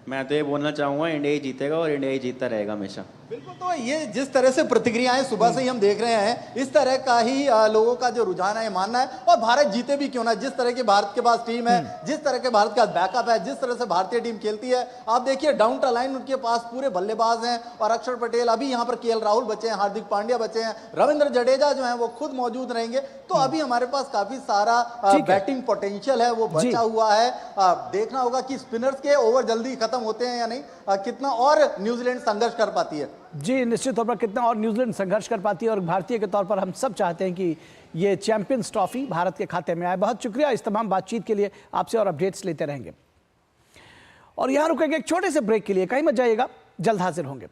मैं तो ये बोलना चाहूँगा, इंडिया ही जीतेगा और इंडिया ही जीतता रहेगा हमेशा। बिल्कुल। तो ये जिस तरह से प्रतिक्रियाएं सुबह से ही हम देख रहे हैं, इस तरह का ही लोगों का जो रुझान है, मानना है। और भारत जीते भी क्यों ना, जिस तरह की भारत के पास टीम है, जिस तरह के भारत का बैकअप है, जिस तरह से भारतीय टीम खेलती है, आप देखिए डाउन द लाइन उनके पास पूरे बल्लेबाज हैं। और अक्षर पटेल, अभी यहाँ पर केएल राहुल बचे हैं, हार्दिक पांड्या बचे हैं, रविंद्र जडेजा जो है वो खुद मौजूद रहेंगे। तो अभी हमारे पास काफी सारा बैटिंग पोटेंशियल है वो बचा हुआ है। देखना होगा कि स्पिनर्स के ओवर जल्दी खत्म होते हैं या नहीं, कितना और न्यूजीलैंड संघर्ष कर पाती है। जी, निश्चित तौर पर कितना और न्यूजीलैंड संघर्ष कर पाती है। और भारतीय के तौर पर हम सब चाहते हैं कि ये चैंपियंस ट्रॉफी भारत के खाते में आए। बहुत शुक्रिया इस तमाम बातचीत के लिए, आपसे और अपडेट्स लेते रहेंगे। और यहां रुकेंगे एक छोटे से ब्रेक के लिए, कहीं मत जाइएगा, जल्द हाजिर होंगे।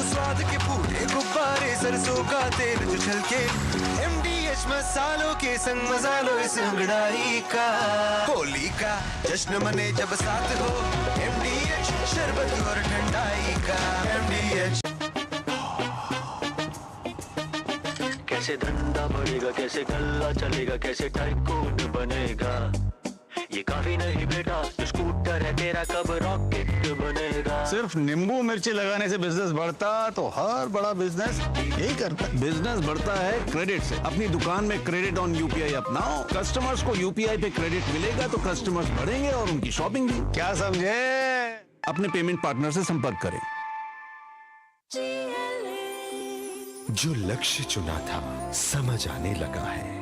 स्वाद के पूरे गुब्बारे, सरसों का तेल जो छलके, MDH मसालों के संग मजा लो इस अंगड़ाई का। होली का जश्न मने जब साथ हो, MDH शरबत और ठंडाई का। MDH कैसे धंधा बढ़ेगा, कैसे गल्ला चलेगा, कैसे टाइकून बनेगा, ये काफी नहीं बेटा, जो स्कूटर है तेरा कब रॉकेट बनेगा। सिर्फ नींबू मिर्ची लगाने से बिजनेस बढ़ता तो हर बड़ा बिजनेस यही करता है। बिजनेस बढ़ता है क्रेडिट से। अपनी दुकान में क्रेडिट ऑन UPI अपनाओ, कस्टमर्स को UPI पे क्रेडिट मिलेगा तो कस्टमर्स बढ़ेंगे और उनकी शॉपिंग भी। क्या समझे? अपने पेमेंट पार्टनर से संपर्क करें। जो लक्ष्य चुना था समझ आने लगा है।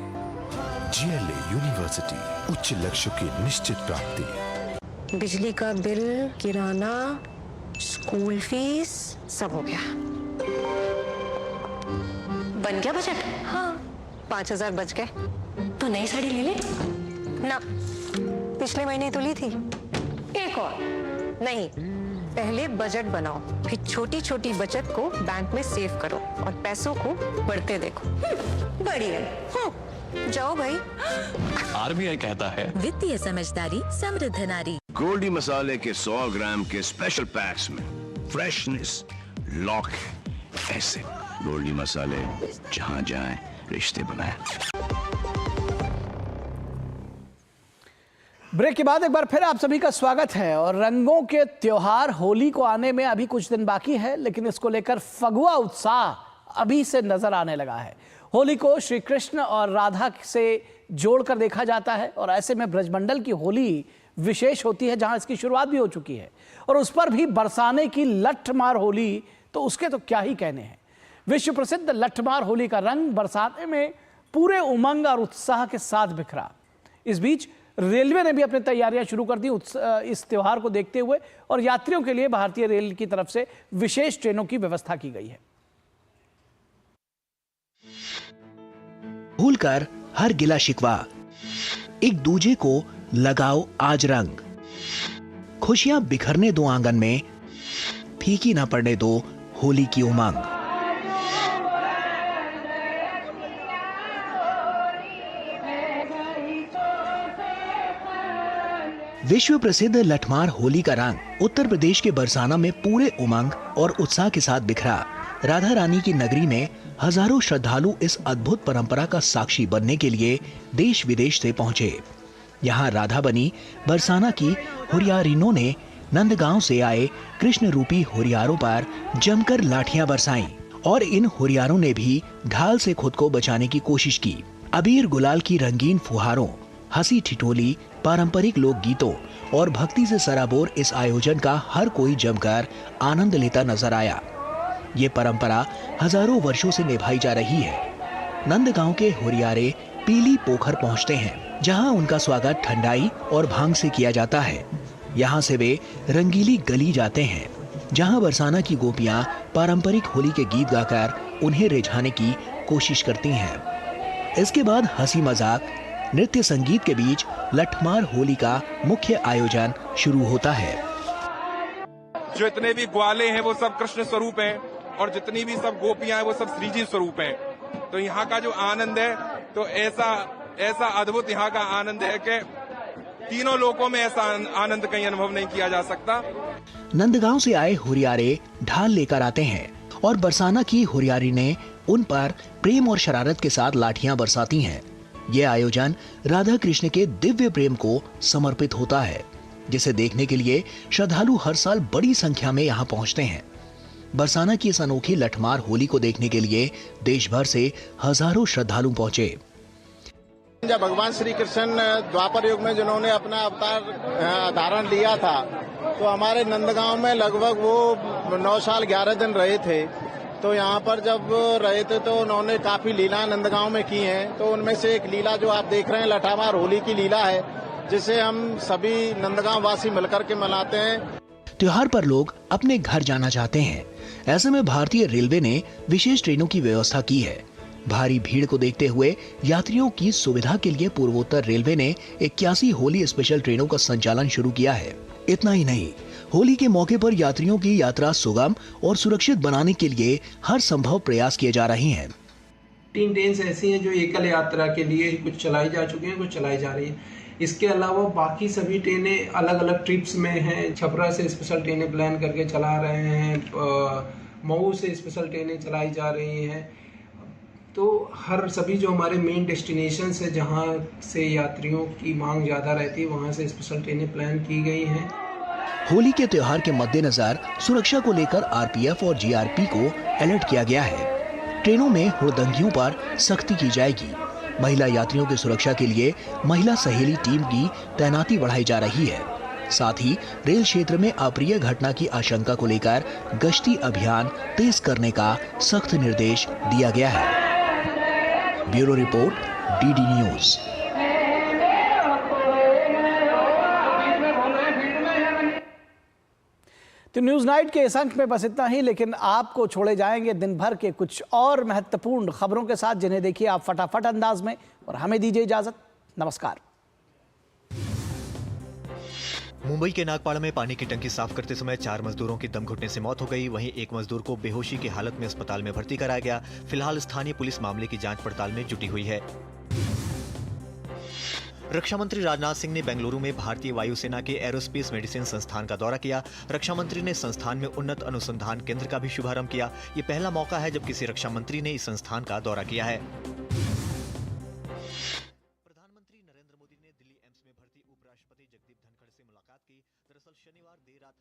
GLA यूनिवर्सिटी, उच्च लक्ष्य की निश्चित प्राप्ति। बिजली का बिल, किराना, स्कूल फीस, सब हो गया। बन गया बजट? हाँ, 5000 बच गए। तो नई साड़ी ले ले ना, पिछले महीने तो ली थी। एक और नहीं, पहले बजट बनाओ, फिर छोटी छोटी बचत को बैंक में सेव करो और पैसों को बढ़ते देखो। बढ़िया। जाओ भाई। RBI कहता है, वित्तीय समझदारी समृद्ध नारी। गोल्डी मसाले के 100 ग्राम के स्पेशल पैक्स में फ्रेशनेस लॉक ऐसे। गोल्डी मसाले, जहां जाएं रिश्ते बनाएं। ब्रेक के बाद एक बार फिर आप सभी का स्वागत है। और रंगों के त्योहार होली को आने में अभी कुछ दिन बाकी है, लेकिन इसको लेकर फगुआ उत्साह अभी से नजर आने लगा है। होली को श्री कृष्ण और राधा से जोड़कर देखा जाता है और ऐसे में ब्रजमंडल की होली विशेष होती है, जहां इसकी शुरुआत भी हो चुकी है। और उस पर भी बरसाने की लठमार होली, तो उसके तो क्या ही कहने हैं। विश्व प्रसिद्ध लठमार होली का रंग बरसाने में पूरे उमंग और उत्साह के साथ बिखरा। इस बीच रेलवे ने भी अपनी तैयारियां शुरू कर दी इस त्योहार को देखते हुए, और यात्रियों के लिए भारतीय रेल की तरफ से विशेष ट्रेनों की व्यवस्था की गई है। भूलकर हर गिला शिकवा, एक दूजे को लगाओ आज रंग, खुशियां बिखरने दो आंगन में, फीकी ना पड़ने दो होली की उमंग। विश्व प्रसिद्ध लठमार होली का रंग उत्तर प्रदेश के बरसाना में पूरे उमंग और उत्साह के साथ बिखरा। राधा रानी की नगरी में हजारों श्रद्धालु इस अद्भुत परंपरा का साक्षी बनने के लिए देश विदेश से पहुंचे। यहाँ राधा बनी बरसाना की हुरियारिनों ने नंदगांव से आए कृष्ण रूपी हुरियारों पर जमकर लाठियां बरसाईं, और इन हुरियारों ने भी ढाल से खुद को बचाने की कोशिश की। अबीर गुलाल की रंगीन फुहारों, हंसी ठिठोली, पारंपरिक लोक गीतों और भक्ति से सराबोर इस आयोजन का हर कोई जमकर आनंद लेता नजर आया। ये परंपरा हजारों वर्षों से निभाई जा रही है। नंदगांव के हुरियारे पीली पोखर पहुंचते हैं, जहां उनका स्वागत ठंडाई और भांग से किया जाता है। यहाँ से वे रंगीली गली जाते हैं, जहां बरसाना की गोपियां पारंपरिक होली के गीत गाकर उन्हें रिझाने की कोशिश करती हैं। इसके बाद हंसी मजाक, नृत्य संगीत के बीच लठमार होली का मुख्य आयोजन शुरू होता है। जितने भी ग्वाले हैं वो सब कृष्ण स्वरूप हैं, और जितनी भी सब गोपियां हैं वो सब श्रीजी स्वरूप हैं। तो यहाँ का जो आनंद है, तो ऐसा अद्भुत यहाँ का आनंद है कि तीनों लोकों में ऐसा आनंद कहीं अनुभव नहीं किया जा सकता। नंदगांव से आए हुरियारे ढाल लेकर आते हैं, और बरसाना की हुरियारी ने उन पर प्रेम और शरारत के साथ लाठियां बरसाती हैं। ये आयोजन राधा कृष्ण के दिव्य प्रेम को समर्पित होता है, जिसे देखने के लिए श्रद्धालु हर साल बड़ी संख्या में यहाँ पहुँचते हैं। बरसाना की इस अनोखी लठमार होली को देखने के लिए देश भर से हजारों श्रद्धालु पहुंचे। जब भगवान श्री कृष्ण द्वापर युग में जिन्होंने अपना अवतार धारण लिया था, तो हमारे नंदगांव में लगभग वो 9 साल 11 दिन रहे थे। तो यहाँ पर जब रहे थे तो उन्होंने काफी लीला नंदगांव में की हैं। तो उनमें से एक लीला जो आप देख रहे हैं लठामार होली की लीला है, जिसे हम सभी नंदगांव वासी मिलकर के मनाते हैं। त्योहार पर लोग अपने घर जाना चाहते हैं। ऐसे में भारतीय रेलवे ने विशेष ट्रेनों की व्यवस्था की है। भारी भीड़ को देखते हुए यात्रियों की सुविधा के लिए पूर्वोत्तर रेलवे ने 81 होली स्पेशल ट्रेनों का संचालन शुरू किया है। इतना ही नहीं, होली के मौके पर यात्रियों की यात्रा सुगम और सुरक्षित बनाने के लिए हर संभव प्रयास किए जा रहे हैं। 3 ट्रेन ऐसी हैं जो एकल यात्रा के लिए कुछ चलाई जा चुकी हैं, कुछ चलाई जा रही है। इसके अलावा बाकी सभी ट्रेनें अलग अलग ट्रिप्स में हैं। छपरा से स्पेशल ट्रेनें प्लान करके चला रहे हैं, मऊ से स्पेशल ट्रेनें चलाई जा रही हैं। तो हर सभी जो हमारे मेन डेस्टिनेशन है, जहां से यात्रियों की मांग ज़्यादा रहती है, वहां से स्पेशल ट्रेनें प्लान की गई हैं। होली के त्योहार के मद्देनजर सुरक्षा को लेकर आरपीएफ और जीआरपी को अलर्ट किया है। ट्रेनों में हुड़दंगियों पर सख्ती की जाएगी। महिला यात्रियों की सुरक्षा के लिए महिला सहेली टीम की तैनाती बढ़ाई जा रही है। साथ ही रेल क्षेत्र में अप्रिय घटना की आशंका को लेकर गश्ती अभियान तेज करने का सख्त निर्देश दिया गया है। Bureau report, DD news. तो न्यूज नाइट के इस अंक में बस इतना ही, लेकिन आपको छोड़े जाएंगे दिन भर के कुछ और महत्वपूर्ण खबरों के साथ, जिन्हें देखिए आप फटाफट अंदाज में, और हमें दीजिए इजाजत। नमस्कार। मुंबई के नागपाड़ा में पानी की टंकी साफ करते समय 4 मजदूरों की दम घुटने से मौत हो गई। वहीं एक मजदूर को बेहोशी की हालत में अस्पताल में भर्ती कराया गया। फिलहाल स्थानीय पुलिस मामले की जांच पड़ताल में जुटी हुई है। रक्षा मंत्री राजनाथ सिंह ने बेंगलुरु में भारतीय वायुसेना के एरोस्पेस मेडिसिन संस्थान का दौरा किया। रक्षा मंत्री ने संस्थान में उन्नत अनुसंधान केंद्र का भी शुभारंभ किया। ये पहला मौका है जब किसी रक्षा मंत्री ने इस संस्थान का दौरा किया है। प्रधानमंत्री नरेंद्र मोदी ने दिल्ली एम्स में भर्ती उपराष्ट्रपति जगदीप धनखड़ से मुलाकात की। दरअसल शनिवार देर रात